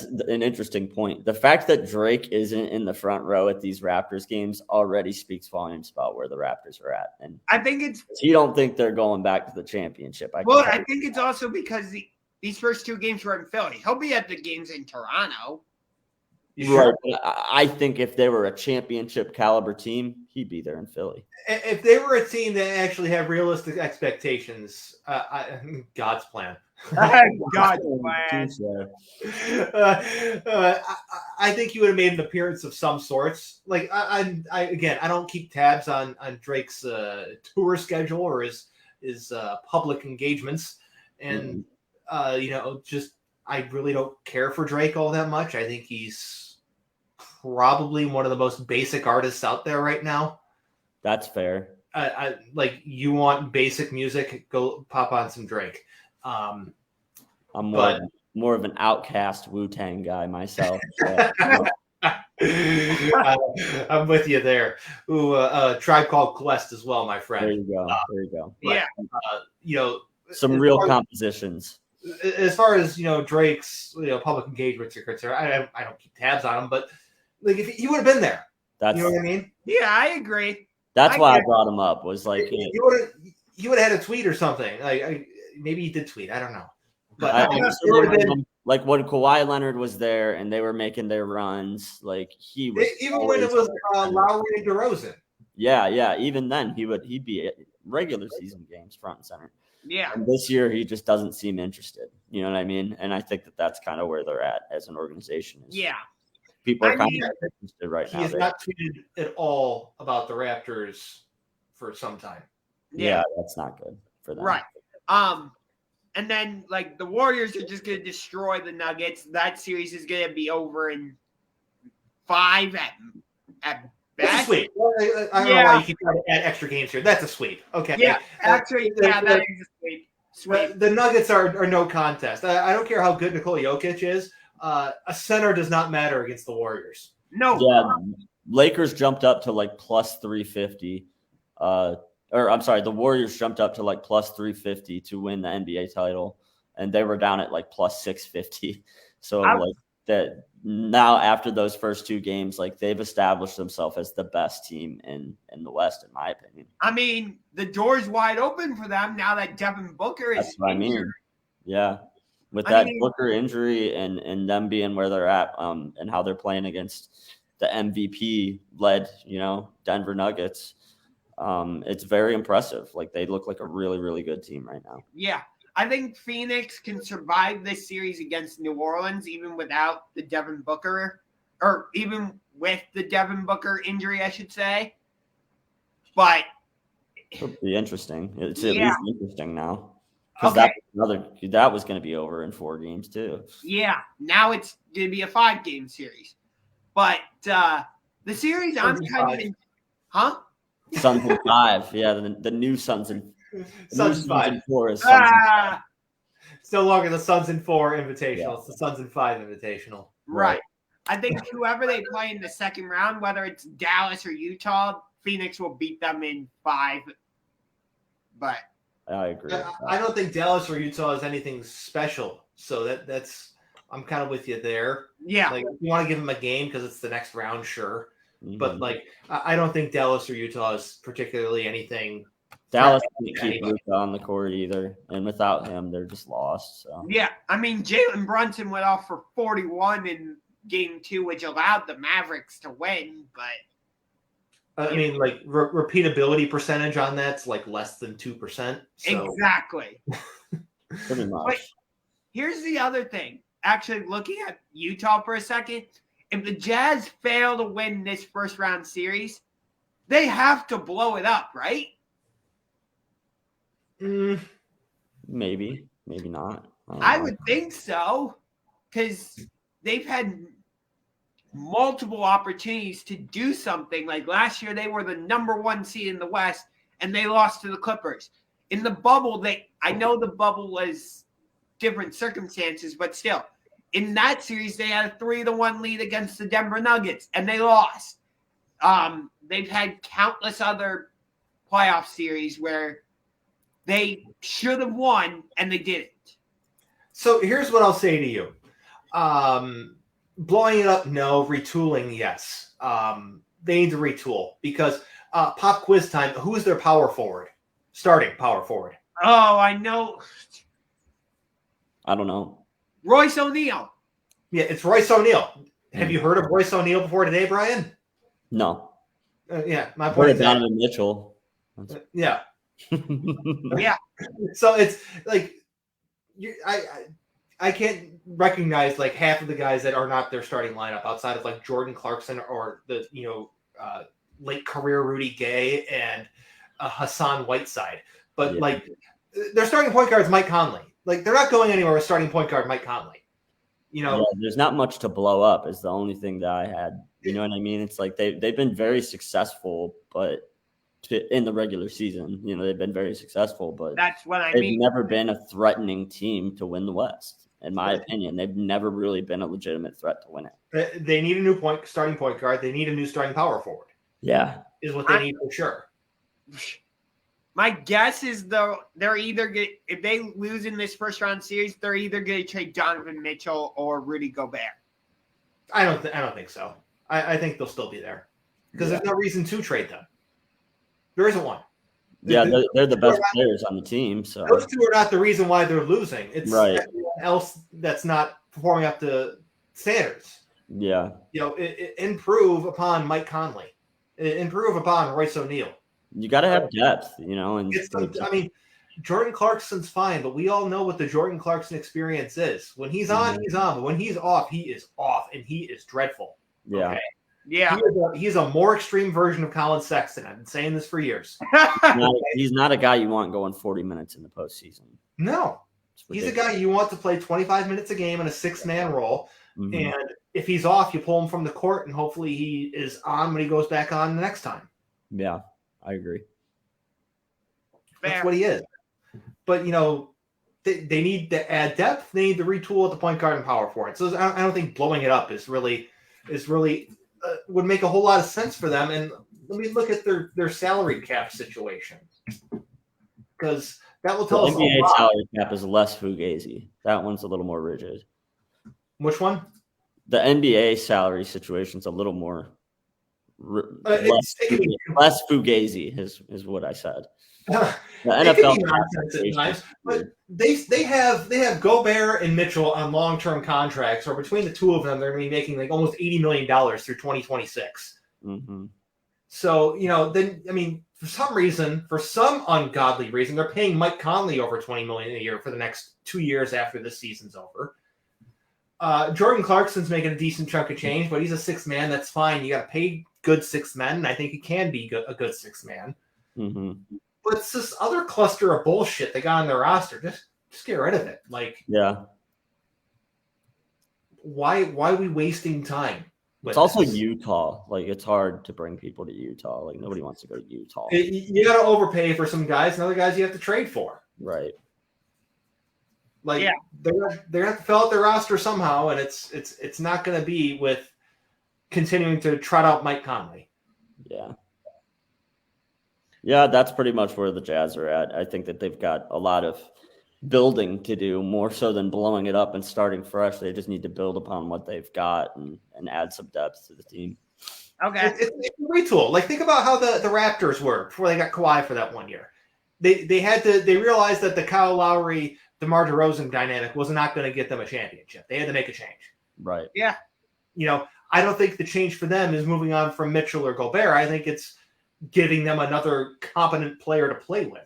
an interesting point. The fact that Drake isn't in the front row at these Raptors games already speaks volumes about where the Raptors are at. And I think you don't think they're going back to the championship. I think it's also because these first two games were in Philly. He'll be at the games in Toronto. Right. I think if they were a championship caliber team, he'd be there in Philly. If they were a team that actually have realistic expectations, God's plan. God's plan. I think he would have made an appearance of some sorts. Like I don't keep tabs on Drake's tour schedule or his public engagements, and I really don't care for Drake all that much. I think he's probably one of the most basic artists out there right now. That's fair. You want basic music, go pop on some Drake. I'm more of an Outcast Wu-Tang guy myself. I'm with you there. Tribe Called Quest as well, my friend. There you go. Yeah. Some real compositions. As far as Drake's public engagements are concerned, I don't keep tabs on him, but like if he would have been there, you know what I mean? Yeah, I agree. That's why I brought him up. Was like he would have had a tweet or something. Like maybe he did tweet. I don't know. But like when Kawhi Leonard was there and they were making their runs, like he was even when it was Lowry and DeRozan. Yeah. Even then, he'd be at regular season games front and center. Yeah. And this year, he just doesn't seem interested. You know what I mean? And I think that's kind of where they're at as an organization. Yeah. People are kind of interested right now. He has not tweeted at all about the Raptors for some time. Yeah, that's not good for them. Right. And then like the Warriors are just going to destroy the Nuggets. That series is going to be over in 5 at best. Sweep. I don't know why you keep trying to add extra games here. That's a sweep. Okay. Yeah, actually, that is a sweep. The Nuggets are no contest. I don't care how good Nikola Jokic is. A center does not matter against the Warriors. No. Yeah, Lakers jumped up to like plus 350. The Warriors jumped up to like plus 350 to win the NBA title, and they were down at like plus 650. So like that now after those first two games, like they've established themselves as the best team in the West, in my opinion. I mean, the door's wide open for them now that Devin Booker is. That's what I mean. Yeah. With that Booker injury and them being where they're at, and how they're playing against the MVP-led, Denver Nuggets, it's very impressive. Like they look like a really, really good team right now. Yeah, I think Phoenix can survive this series against New Orleans even without the Devin Booker, or even with the Devin Booker injury, I should say. But it'll be interesting. It's at least interesting now. Because that was going to be over in 4 games too. Yeah, now it's going to be a 5-game series. But the series I'm kind of – Suns in 5. Yeah, the new Suns in 5. 4 is Suns in 5. It's no longer the Suns in 4 Invitational. Yeah. It's the Suns in 5 Invitational. Right. I think whoever they play in the second round, whether it's Dallas or Utah, Phoenix will beat them in 5. But – I agree. I don't think Dallas or Utah is anything special, so that's I'm kind of with you there. Yeah, like if you want to give them a game because it's the next round, sure, but like I don't think Dallas or Utah is particularly anything. Dallas can't keep Luka on the court either, and without him, they're just lost. So yeah, I mean Jalen Brunson went off for 41 in Game 2, which allowed the Mavericks to win, but. I mean, like repeatability percentage on that's like less than 2%. So. Exactly. Pretty much. But here's the other thing. Actually, looking at Utah for a second, if the Jazz fail to win this first round series, they have to blow it up, right? Maybe not. I would think so, because they've had multiple opportunities to do something. Like last year, they were the number 1 seed in the West, and they lost to the Clippers. In the bubble, I know the bubble was different circumstances, but still, in that series, they had a 3-1 lead against the Denver Nuggets, and they lost. They've had countless other playoff series where they should have won, and they didn't. So here's what I'll say to you. Blowing it up, no. Retooling, yes. They need to retool because pop quiz time. Who's their power forward? Starting power forward. Oh, I know. I don't know. Royce O'Neal. Yeah, it's Royce O'Neal. Have you heard of Royce O'Neal before today, Brian? No. Yeah, my What point is that. Donovan Mitchell? Yeah. Yeah. So it's like I can't recognize like half of the guys that are not their starting lineup outside of like Jordan Clarkson or the late career Rudy Gay and Hassan Whiteside. But like their starting point guard is Mike Conley. Like they're not going anywhere with starting point guard Mike Conley. There's not much to blow up is the only thing that I had. You know what I mean? It's like they've been very successful, but in the regular season, they've been very successful, but that's what they've never been a threatening team to win the West. In my opinion, they've never really been a legitimate threat to win it. They need a new starting point guard. They need a new starting power forward. Yeah, is what they need for sure. My guess is they're either if they lose in this first round series, they're either going to trade Donovan Mitchell or Rudy Gobert. I don't think so. I think they'll still be there because there's no reason to trade them. There isn't one. Yeah, they're the best players on the team. So those two are not the reason why they're losing. It's right. everyone else that's not performing up to standards. Yeah. Improve upon Mike Conley. Improve upon Royce O'Neal. You got to have depth, and I mean, Jordan Clarkson's fine, but we all know what the Jordan Clarkson experience is. When he's on, he's on. But when he's off, he is off, and he is dreadful. Yeah. Okay? Yeah. He's a more extreme version of Colin Sexton. I've been saying this for years. He's not a guy you want going 40 minutes in the postseason. No. He's a guy you want to play 25 minutes a game in a 6-man role. Mm-hmm. And if he's off, you pull him from the court, and hopefully he is on when he goes back on the next time. Yeah, I agree. That's what he is. But, they need to add depth. They need to retool at the point guard and power forward. So I don't think blowing it up is really would make a whole lot of sense for them. And let me look at their salary cap situation, because that will tell us. The NBA salary cap is less fugazi. That one's a little more rigid. Which one? The NBA salary situation is a little more less fugazi is what I said. The NFL at times, but they have Gobert and Mitchell on long-term contracts, or between the two of them, they're going to be making like almost $80 million through 2026. Mm-hmm. So for some reason, for some ungodly reason, they're paying Mike Conley over $20 million a year for the next 2 years after this season's over. Jordan Clarkson's making a decent chunk of change, but he's a 6th man. That's fine. You got to pay good 6th men, and I think he can be a good 6th man. Mm-hmm. But it's this other cluster of bullshit they got on their roster. Just get rid of it. Why are we wasting time? It's also Utah. Like, it's hard to bring people to Utah. Like, nobody wants to go to Utah. You got to overpay for some guys, and other guys you have to trade for. Right. They're going to have to fill out their roster somehow, and it's not going to be with continuing to trot out Mike Conley. Yeah. Yeah, that's pretty much where the Jazz are at. I think that they've got a lot of building to do, more so than blowing it up and starting fresh. They just need to build upon what they've got and add some depth to the team. Okay. It's a retool. Like, think about how the Raptors were before they got Kawhi for that 1 year. They realized that the Kyle Lowry, DeMar DeRozan dynamic was not going to get them a championship. They had to make a change. Right. Yeah. I don't think the change for them is moving on from Mitchell or Gobert. I think it's giving them another competent player to play with.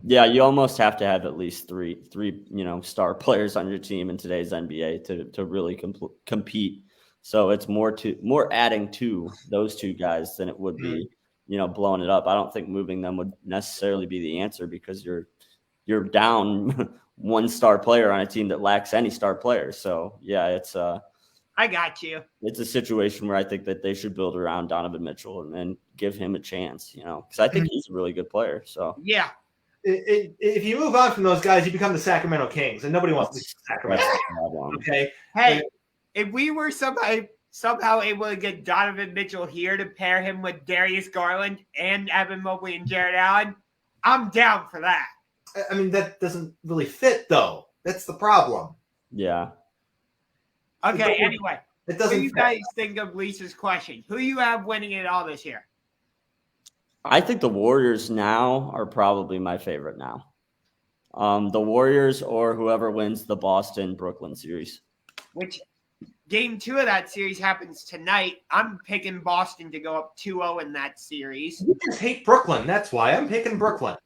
Yeah, you almost have to have at least three star players on your team in today's NBA to really compete. So it's more adding to those two guys than it would be, blowing it up. I don't think moving them would necessarily be the answer, because you're down one star player on a team that lacks any star players. So yeah, it's I got you. It's a situation where I think that they should build around Donovan Mitchell and give him a chance, because I think he's a really good player. So yeah. If you move on from those guys, you become the Sacramento Kings, and nobody wants to be Sacramento. Okay. Hey, if we were somehow able to get Donovan Mitchell here to pair him with Darius Garland and Evan Mobley and Jared Allen, I'm down for that. I mean, that doesn't really fit, though. That's the problem. Yeah. Okay, anyway. It What doesn't do you fit. guys think of Lisa's question? Who you have winning it all this year? I think the Warriors now are probably my favorite now. The Warriors or whoever wins the Boston-Brooklyn series. Which game 2 of that series happens tonight. I'm picking Boston to go up 2-0 in that series. You just hate Brooklyn. That's why I'm picking Brooklyn.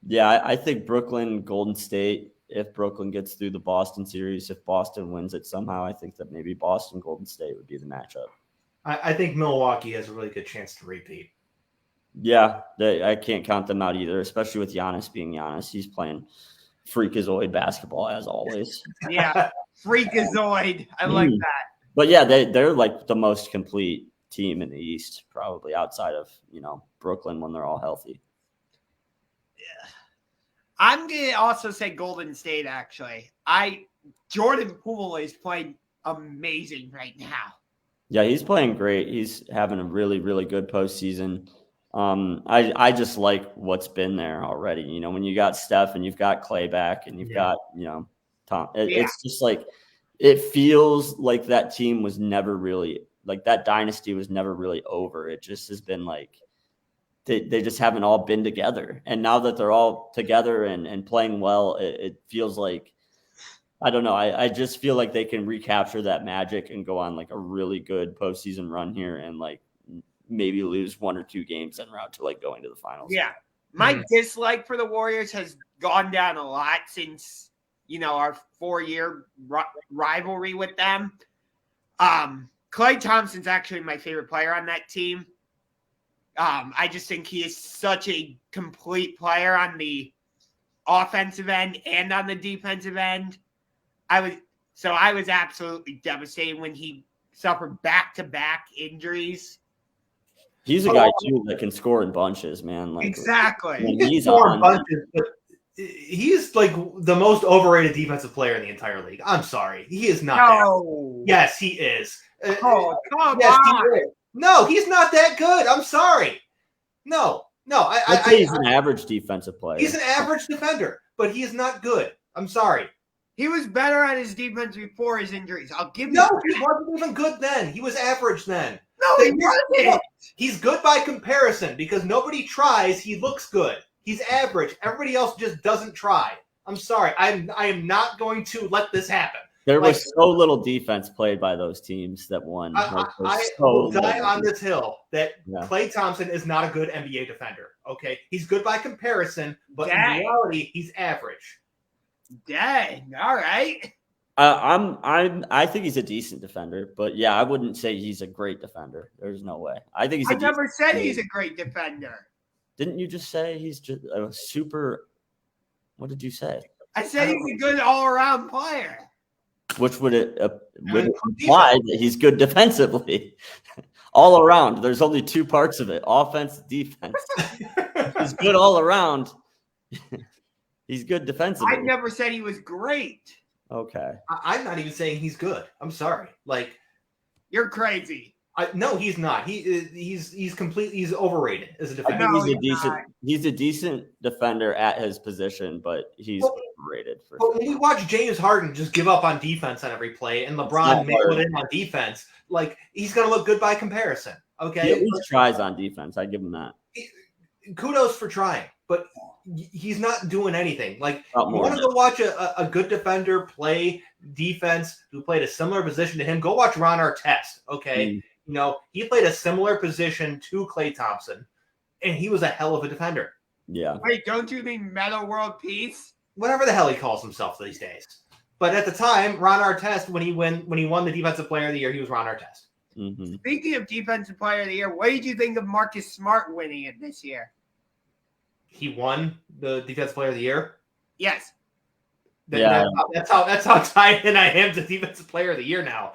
Yeah, I think Brooklyn, Golden State, if Brooklyn gets through the Boston series, if Boston wins it somehow, I think that maybe Boston, Golden State would be the matchup. I think Milwaukee has a really good chance to repeat. Yeah, I can't count them out either, especially with Giannis being Giannis. He's playing freakazoid basketball as always. Yeah, freakazoid. I like that. But yeah, they're like the most complete team in the East, probably outside of, Brooklyn when they're all healthy. I'm going to also say Golden State, actually. Jordan Poole is playing amazing right now. Yeah, he's playing great. He's having a really, really good postseason. I just like what's been there already. When you got Steph and you've got Clay back and you've got, Tom, it's just like, it feels like that team was never really, like that dynasty was never really over. It just has been like, they just haven't all been together. And now that they're all together and playing well, it feels like, I don't know. I just feel like they can recapture that magic and go on like a really good postseason run here and like maybe lose 1 or 2 games en route to like going to the finals. Yeah. My dislike for the Warriors has gone down a lot since, our 4-year rivalry with them. Klay Thompson's actually my favorite player on that team. I just think he is such a complete player on the offensive end and on the defensive end. I was absolutely devastated when he suffered back-to-back injuries. He's a guy too that can score in bunches, man. Like exactly. He's on bunches, but he's like the most overrated defensive player in the entire league. I'm sorry, he is not. No. Yes, he is. Oh, come yes, on. He is. No, he's not that good. I'm sorry. No. I'd say he's an average defensive player. He's an average defender, but he is not good. I'm sorry. He was better at his defense before his injuries. I'll give you No, that. he wasn't even good then. He was average then. No, he wasn't. He's good by comparison because nobody tries. He looks good. He's average. Everybody else just doesn't try. I'm sorry. I am not going to let this happen. There was so little defense played by those teams that won. I will die on this hill that Klay Thompson is not a good NBA defender. Okay, he's good by comparison, but in reality, he's average. Dang. All right. I think he's a decent defender, but yeah, I wouldn't say he's a great defender. There's no way. I think he's. I never said he's a great defender. Didn't you just say he's just a super? What did you say? I said he's a good all-around player. Which would imply that he's good defensively, all around. There's only 2 parts of it: offense, defense. He's good all around. He's good defensively. I never said he was great. Okay. I'm not even saying he's good. I'm sorry. Like, you're crazy. No, he's not. He's completely. He's overrated as a defender. I think he's a decent defender at his position, but he's overrated. But when we watch James Harden just give up on defense on every play, and LeBron nail it in on defense, like he's gonna look good by comparison. Okay, he at least tries on defense. I give him that. Kudos for trying, but he's not doing anything. Like, you want to go watch a good defender play defense who played a similar position to him? Go watch Ron Artest. Okay. He played a similar position to Klay Thompson, and he was a hell of a defender. Yeah. Wait, don't you mean Meta World Peace? Whatever the hell he calls himself these days. But at the time, Ron Artest, when he won the Defensive Player of the Year, he was Ron Artest. Mm-hmm. Speaking of Defensive Player of the Year, what did you think of Marcus Smart winning it this year? He won the Defensive Player of the Year? Yes. That's how tied in I am to Defensive Player of the Year now.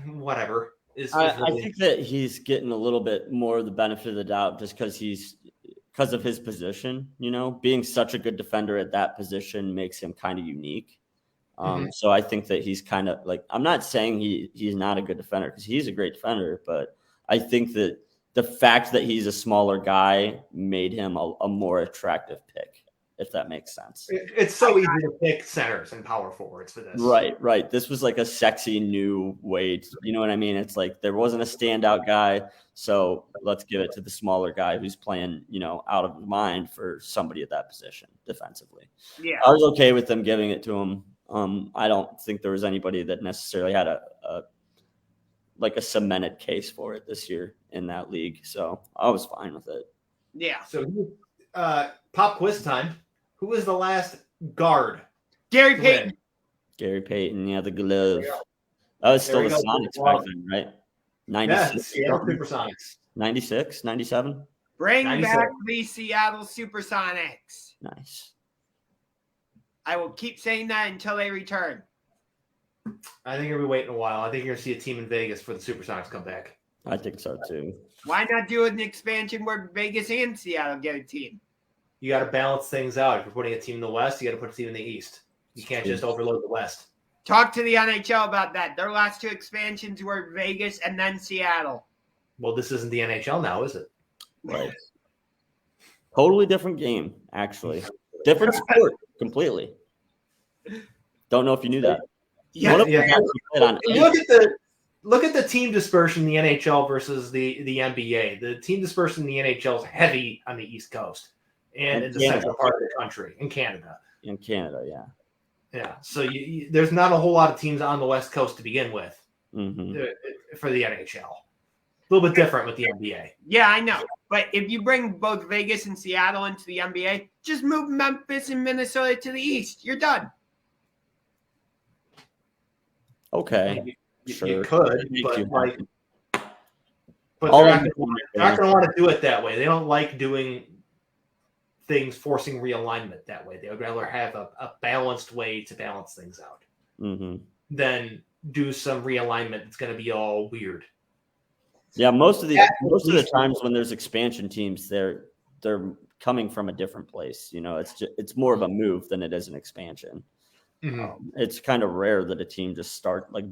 Whatever. I think that he's getting a little bit more of the benefit of the doubt just because of his position. Being such a good defender at that position makes him kind of unique. So I think that he's kind of like, I'm not saying he's not a good defender because he's a great defender, but I think that the fact that he's a smaller guy made him a more attractive pick, if that makes sense. It's so easy to pick centers and power forwards for this. Right. This was like a sexy new way. You know what I mean? It's like there wasn't a standout guy, so let's give it to the smaller guy who's playing, out of mind for somebody at that position defensively. Yeah. I was okay with them giving it to him. I don't think there was anybody that necessarily had a cemented case for it this year in that league. So I was fine with it. Yeah. So pop quiz time. Who was the last guard? Gary Payton. Gary Payton, the glove. That was still the Sonics back then, right? 96. Yeah, Supersonics. 96, 97. Bring 97. back the Seattle Supersonics. Nice. I will keep saying that until they return. I think we're waiting a while. I think you're going to see a team in Vegas for the Supersonics come back. I think so too. Why not do an expansion where Vegas and Seattle get a team? You got to balance things out. If you're putting a team in the West, you got to put a team in the East. You can't just overload the West. Talk to the NHL about that. Their last two expansions were Vegas and then Seattle. Well, this isn't the NHL now, is it? Right. Totally different game, actually. Different sport, completely. Don't know if you knew that. Yeah. Look at the team dispersion in the NHL versus the NBA. The team dispersion in the NHL is heavy on the East Coast and in the central part of the country, in Canada. In Canada, yeah. Yeah, so there's not a whole lot of teams on the West Coast to begin with for the NHL. A little bit different with the NBA. Yeah, I know. But if you bring both Vegas and Seattle into the NBA, just move Memphis and Minnesota to the East. You're done. Okay. You could, but they're not going to want to do it that way. They don't like doing things, forcing realignment that way. They would rather have a balanced way to balance things out than do some realignment that's going to be all weird. Yeah, most of the times when there's expansion teams, they're coming from a different place. It's more of a move than it is an expansion. It's kind of rare that a team just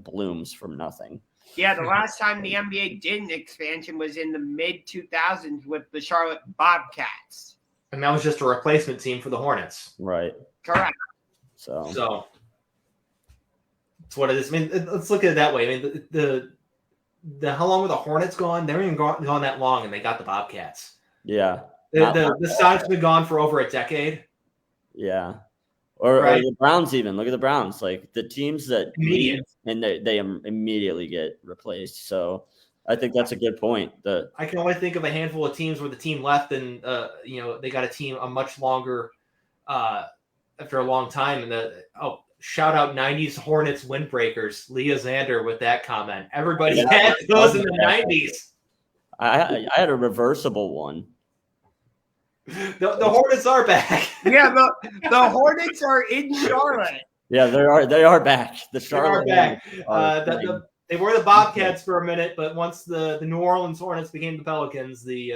blooms from nothing. Yeah, the last time the NBA did an expansion was in the mid-2000s with the Charlotte Bobcats. And that was just a replacement team for the Hornets. Right. Correct. So that's what it is. I mean, let's look at it that way. I mean, the how long were the Hornets gone? They weren't even gone that long, and they got the Bobcats. Yeah. The Sonics have been gone for over a decade. Yeah. Or the Browns even. Look at the Browns. Like the teams that leave and they immediately get replaced. So I think that's a good point. I can only think of a handful of teams where the team left and they got a team a much longer after a long time. And shout out 90s Hornets windbreakers, Leah Zander with that comment. Everybody had those in the 90s. I had a reversible one. The Hornets are back. Yeah, the Hornets are in Charlotte. Yeah, they are back. The Charlotte back. They were the Bobcats for a minute, but once the New Orleans Hornets became the Pelicans, they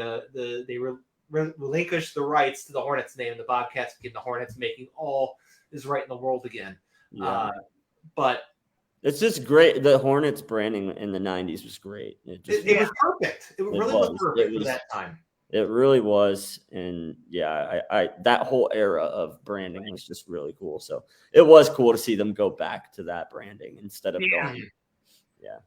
relinquished the rights to the Hornets name. The Bobcats became the Hornets, making all is right in the world again. Yeah. But it's just great. The Hornets branding in the 90s was great. It was perfect. It really was perfect for that time. It really was. And yeah, I that whole era of branding was just really cool. So it was cool to see them go back to that branding instead of going. Yeah.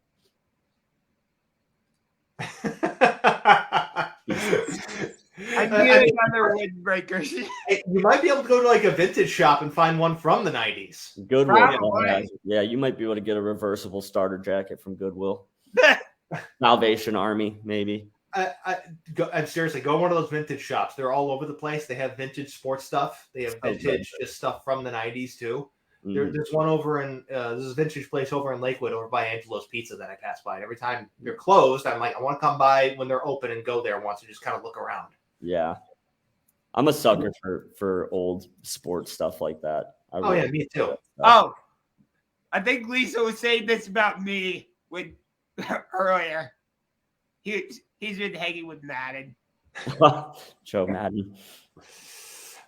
I need another windbreakers. You might be able to go to like a vintage shop and find one from the 90s. Goodwill. Yeah, you might be able to get a reversible starter jacket from Goodwill. Salvation Army, maybe. I'm seriously, go to one of those vintage shops. They're all over the place. They have vintage sports stuff. They have vintage just stuff from the 90s too. There's one over in this is a vintage place over in Lakewood over by Angelo's Pizza that I pass by. And every time they're closed, I'm like, I want to come by when they're open and go there once and just kind of look around. Yeah. I'm a sucker for old sports stuff like that. Yeah, me too. Oh, I think Lisa was saying this about me earlier. He's been hanging with Madden. Joe Madden.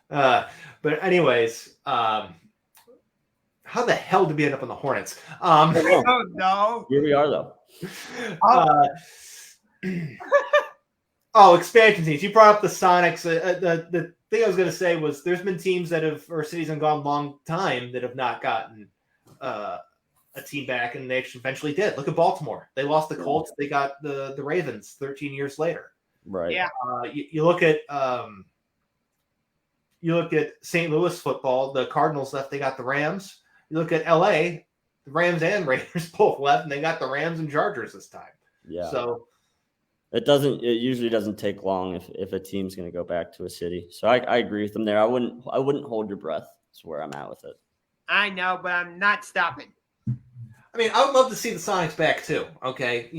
But anyways, how the hell did we end up on the Hornets? Oh no! Here we are, though. Oh, expansion teams. You brought up the Sonics. The thing I was going to say was there's been teams that have, or cities have gone a long time that have not gotten a team back, and they actually eventually did. Look at Baltimore. They lost the Colts. They got the Ravens 13 years later. Right. Yeah. You look at St. Louis football. The Cardinals left. They got the Rams. You look at LA. The Rams and Raiders both left, and they got the Rams and Chargers this time. Yeah. So it usually doesn't take long if a team's going to go back to a city. So I agree with them there. I wouldn't hold your breath. That's where I'm at with it. I know, but I'm not stopping. I mean, I would love to see the Sonics back too. Okay,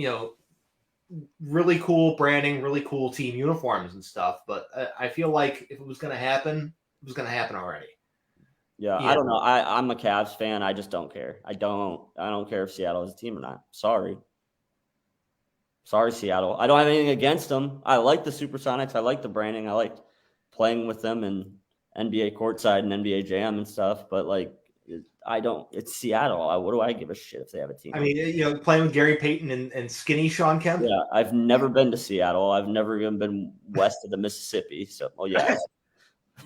really cool branding, really cool team uniforms and stuff. But I feel like if it was going to happen, it was going to happen already. Yeah, I don't know. I'm a Cavs fan. I just don't care. I don't care if Seattle is a team or not. Sorry, Seattle. I don't have anything against them. I like the Supersonics. I like the branding. I like playing with them and NBA courtside and NBA Jam and stuff. But it's Seattle. What do I give a shit if they have a team? I mean, playing with Gary Payton and skinny Sean Kemp. Yeah, I've never been to Seattle. I've never even been west of the Mississippi. So, yeah.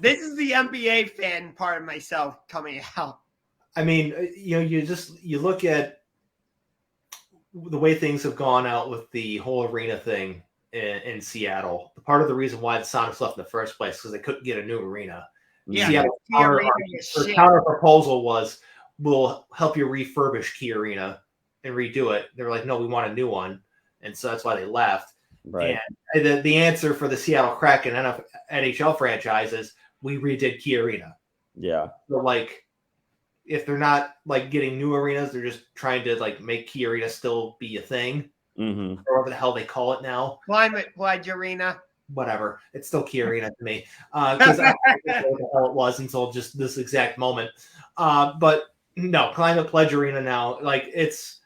This is the NBA fan part of myself coming out. I mean, you look at the way things have gone out with the whole arena thing in Seattle. Part of the reason why the Sonics left in the first place because they couldn't get a new arena. Yeah, Seattle's counter proposal was, we'll help you refurbish Key Arena and redo it. They were like, no, we want a new one. And so that's why they left. Right. And the answer for the Seattle Kraken NHL franchise is we redid Key Arena. Yeah. So if they're not getting new arenas, they're just trying to make Key Arena still be a thing. Mm-hmm. Or whatever the hell they call it now. Climate Pledge Arena. Whatever. It's still Key Arena to me. Because I don't know what the hell it was until just this exact moment. But no, Climate Pledge Arena now, it's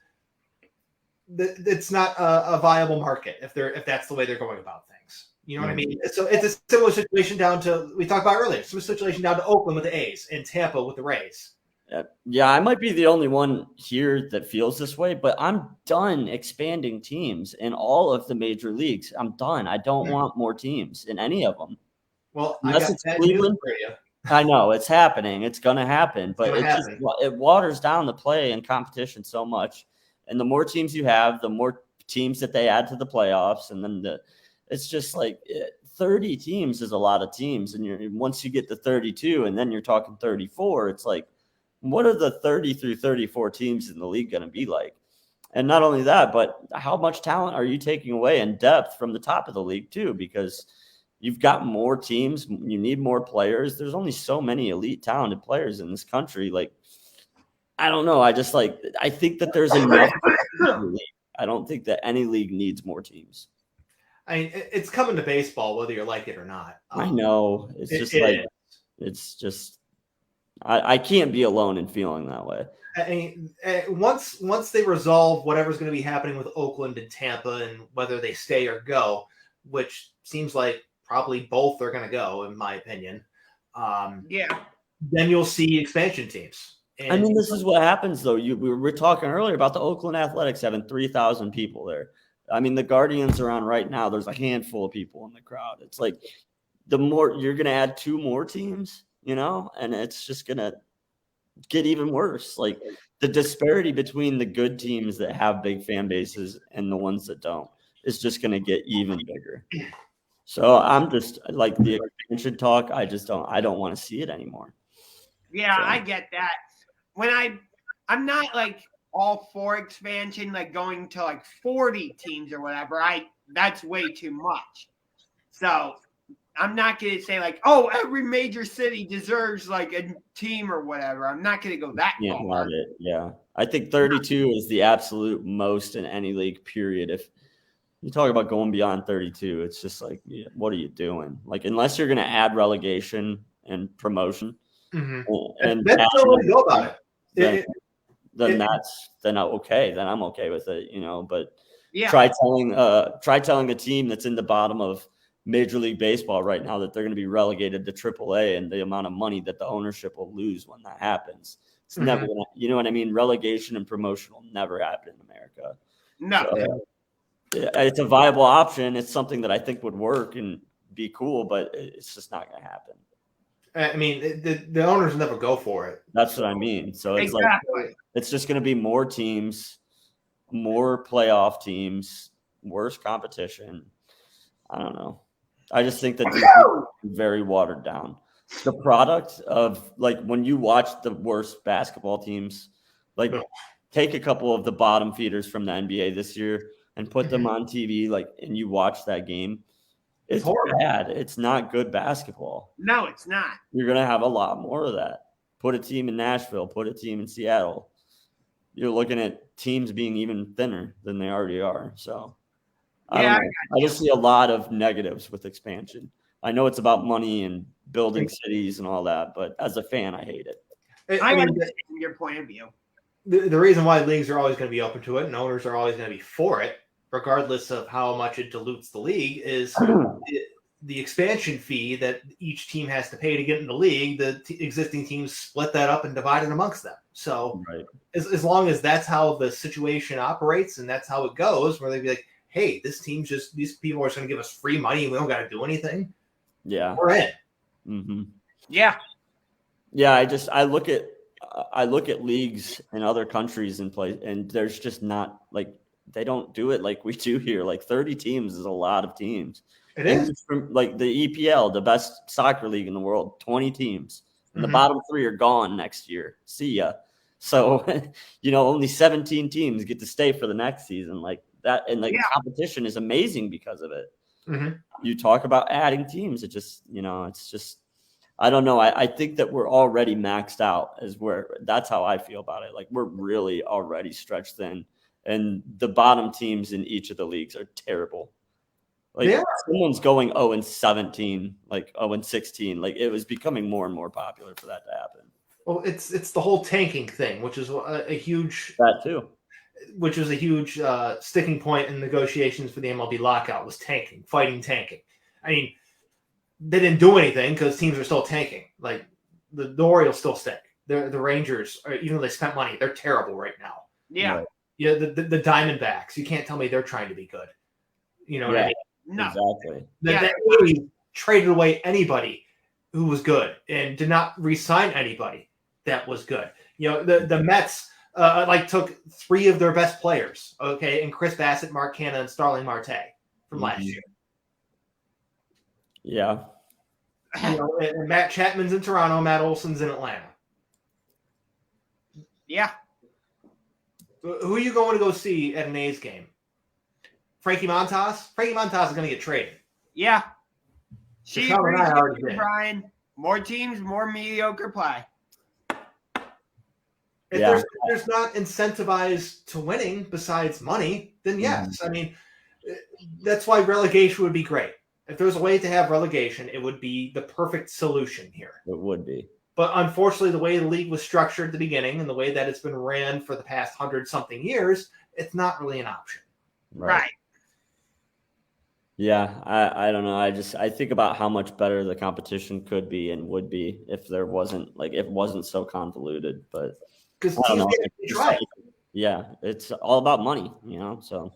not a viable market if that's the way they're going about things. You know what I mean? So it's a similar situation down to we talked about earlier. Similar situation down to Oakland with the A's and Tampa with the Rays. Yeah, I might be the only one here that feels this way, but I'm done expanding teams in all of the major leagues. I'm done. I don't want more teams in any of them. Well, unless it's Cleveland. For you. I know it's happening. It's going to happen, but it waters down the play and competition so much. And the more teams you have, the more teams that they add to the playoffs, and then it's just 30 teams is a lot of teams. And once you get to 32, and then you're talking 34, it's what are the 30 through 34 teams in the league going to be like? And not only that, but how much talent are you taking away in depth from the top of the league too? Because you've got more teams, you need more players. There's only so many elite talented players in this country. I don't know. I just I think that there's enough. I don't think that any league needs more teams. I mean, it's coming to baseball, whether you like it or not. I know. It's just I can't be alone in feeling that way. I mean, once they resolve whatever's going to be happening with Oakland and Tampa and whether they stay or go, which seems like probably both are going to go, in my opinion. Then you'll see expansion teams. And I mean, this is what happens, though. We were talking earlier about the Oakland Athletics having 3,000 people there. I mean, the Guardians are on right now. There's a handful of people in the crowd. It's the more you're going to add 2 more teams, and it's just going to get even worse. The disparity between the good teams that have big fan bases and the ones that don't is just going to get even bigger. So I'm just the expansion talk. I don't want to see it anymore. Yeah, so. I get that. When I'm not all for expansion, going to 40 teams or whatever. That's way too much. So I'm not going to say every major city deserves a team or whatever. I'm not going to go that far. Yeah. I think 32 is the absolute most in any league, period. If you talk about going beyond 32, it's just what are you doing? Unless you're going to add relegation and promotion, and that's the way to go about it. Then okay. Then I'm okay with it, But try telling a team that's in the bottom of Major League Baseball right now that they're going to be relegated to AAA and the amount of money that the ownership will lose when that happens. It's never going to, you know what I mean? Relegation and promotion will never happen in America. No. So, it's a viable option. It's something that I think would work and be cool, but it's just not going to happen. I mean, the owners never go for it. That's what I mean. So it's Exactly. it's just going to be more teams, more playoff teams, worse competition. I don't know. I just think that these are very watered down. The product of like when you watch the worst basketball teams, like take a couple of the bottom feeders from the NBA this year and put them on TV, like, and you watch that game. It's bad. It's not good basketball. No, it's not. You're going to have a lot more of that. Put a team in Nashville, put a team in Seattle. You're looking at teams being even thinner than they already are. So I just see a lot of negatives with expansion. I know it's about money and building cities and all that, but as a fan, I hate it. I understand your point of view. The reason why leagues are always going to be open to it and owners are always going to be for it, regardless of how much it dilutes the league, is the expansion fee that each team has to pay to get in the league. The existing teams split that up and divide it amongst them. So as long as that's how the situation operates and that's how it goes, where they'd be like, hey, these people are just going to give us free money and we don't got to do anything. Yeah. We're in. Mm-hmm. Yeah. Yeah. I look at leagues in other countries and play, and there's just not like, they don't do it like we do here. Like 30 teams is a lot of teams. It is. From, like the EPL, the best soccer league in the world, 20 teams. And the bottom 3 are gone next year. See ya. So, only 17 teams get to stay for the next season. Like that, and competition is amazing because of it. Mm-hmm. You talk about adding teams. It just, it's just, I don't know. I think that we're already maxed out that's how I feel about it. Like we're really already stretched thin. And the bottom teams in each of the leagues are terrible. Like someone's going 0-17, like 0-16. Like it was becoming more and more popular for that to happen. Well, it's the whole tanking thing, which is a huge which was a huge sticking point in negotiations for the MLB lockout, was tanking. I mean, they didn't do anything because teams are still tanking. Like the Orioles still stink. The Rangers, even though they spent money, they're terrible right now. Yeah. Right. Yeah, the Diamondbacks. You can't tell me they're trying to be good. You know what I mean? No. Exactly. They really traded away anybody who was good and did not re-sign anybody that was good. The Mets took 3 of their best players, and Chris Bassett, Mark Canha, and Starling Marte from last year. Yeah. And Matt Chapman's in Toronto, Matt Olson's in Atlanta. Yeah. Who are you going to go see at an A's game? Frankie Montas? Frankie Montas is going to get traded. Yeah. She agrees already with Bryan. More teams, more mediocre play. If there's not incentivized to winning besides money, then yes. I mean, that's why relegation would be great. If there's a way to have relegation, it would be the perfect solution here. It would be. But unfortunately, the way the league was structured at the beginning and the way that it's been ran for the past 100-something years, it's not really an option. Right. Yeah, I don't know. I think about how much better the competition could be and would be if there wasn't it wasn't so convoluted. But because it's all about money, So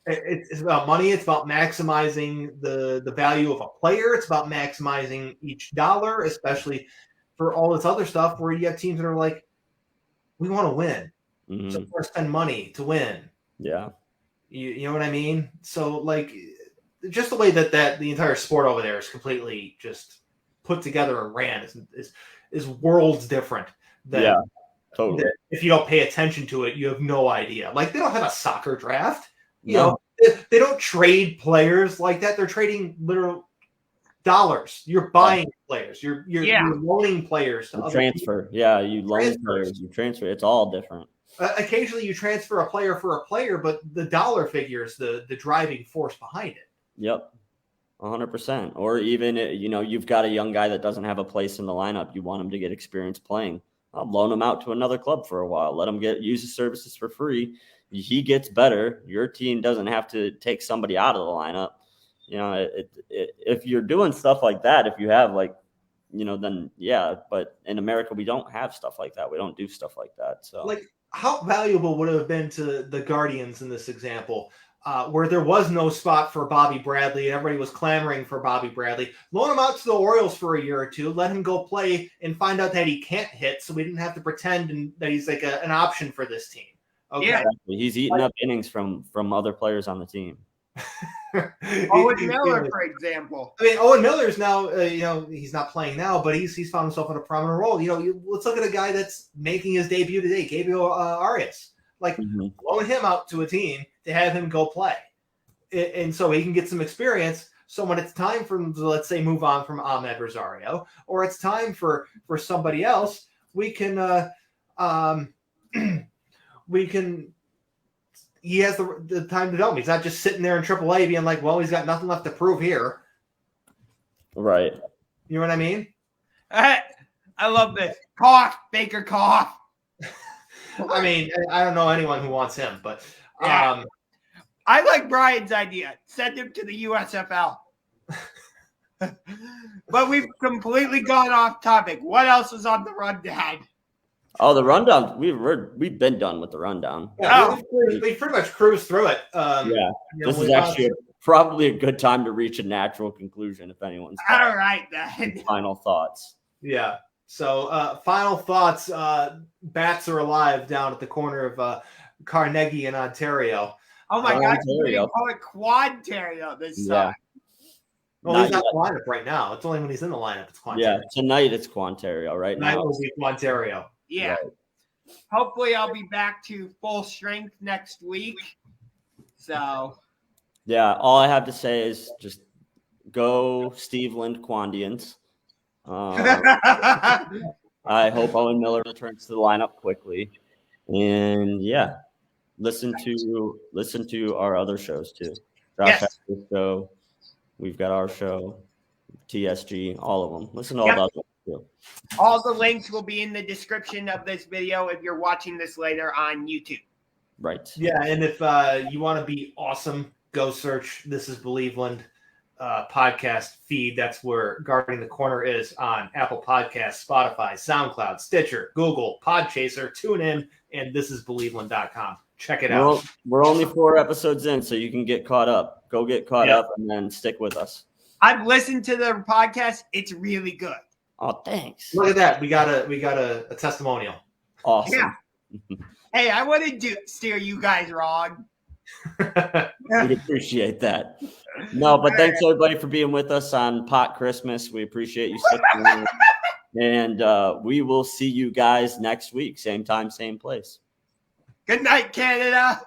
it's about money. It's about maximizing the value of a player. It's about maximizing each dollar, especially for all this other stuff where you have teams that are like, we want to win, so we're spend money to win. Yeah, you know what I mean. So just the way that the entire sport over there is completely just put together and ran is worlds different. Totally. If you don't pay attention to it, you have no idea. Like they don't have a soccer draft. No. They don't trade players like that. They're trading literal dollars. You're buying players. You're loaning players to other transfer. people. Yeah, you loan players. You transfer. It's all different. Occasionally, you transfer a player for a player, but the dollar figure is the driving force behind it. Yep, 100%. Or even you've got a young guy that doesn't have a place in the lineup. You want him to get experience playing. Loan him out to another club for a while. Let him use his services for free. He gets better. Your team doesn't have to take somebody out of the lineup. If you're doing stuff like that, if you have then yeah. But in America, we don't have stuff like that. We don't do stuff like that. So how valuable would it have been to the Guardians in this example where there was no spot for Bobby Bradley and everybody was clamoring for Bobby Bradley. Loan him out to the Orioles for a year or two, let him go play and find out that he can't hit, so we didn't have to pretend that he's like an option for this team. Okay. Yeah. Exactly. He's eating up innings from other players on the team. Owen Miller, for example. I mean, Owen Miller's now, he's not playing now, but he's found himself in a prominent role. Let's look at a guy that's making his debut today, Gabriel Arias. Loan him out to a team to have him go play. And so he can get some experience. So when it's time for him to, let's say, move on from Ahmed Rosario, or it's time for somebody else, we can he has the time to develop. He's not just sitting there in AAA being like, well, he's got nothing left to prove here. Right. You know what I mean? I love this. Cough, Baker, cough. I mean, I don't know anyone who wants him, but I like Bryan's idea. Send him to the USFL. But we've completely gone off topic. What else was on the rundown? Oh, the rundown. We've been done with the rundown. Yeah, we pretty much cruised through it. This is actually probably a good time to reach a natural conclusion if anyone's all right then. Final thoughts. Yeah. So final thoughts. Bats are alive down at the corner of Carnegie in Ontario. Oh my God, you didn't call it Quantario this time. Well, he's not in the lineup right now. It's only when he's in the lineup it's Quantario. Yeah, tonight it's Quantario. Right now. Tonight will be Quantario. Yeah. Right. Hopefully I'll be back to full strength next week. So. Yeah, all I have to say is just go Steveland Quandians. I hope Owen Miller returns to the lineup quickly. And yeah, listen to our other shows too. Josh Hack's show. We've got our show, TSG, all of them. Listen to all those too. All the links will be in the description of this video if you're watching this later on YouTube. Right. Yeah, and if you want to be awesome, go search This Is Believeland podcast feed. That's where Guarding the Corner is on Apple Podcasts, Spotify, SoundCloud, Stitcher, Google, Podchaser, TuneIn, and thisisbelieveland.com. Check it out. We're only 4 episodes in, so you can get caught up. Go get caught up and then stick with us. I've listened to the podcast. It's really good. Oh, thanks. Look at that. We got a testimonial. Awesome. Yeah. Hey, I wouldn't steer you guys wrong. We appreciate that. No, but thanks everybody for being with us on Pot Christmas. We appreciate you sticking around. And we will see you guys next week. Same time, same place. Good night, Canada.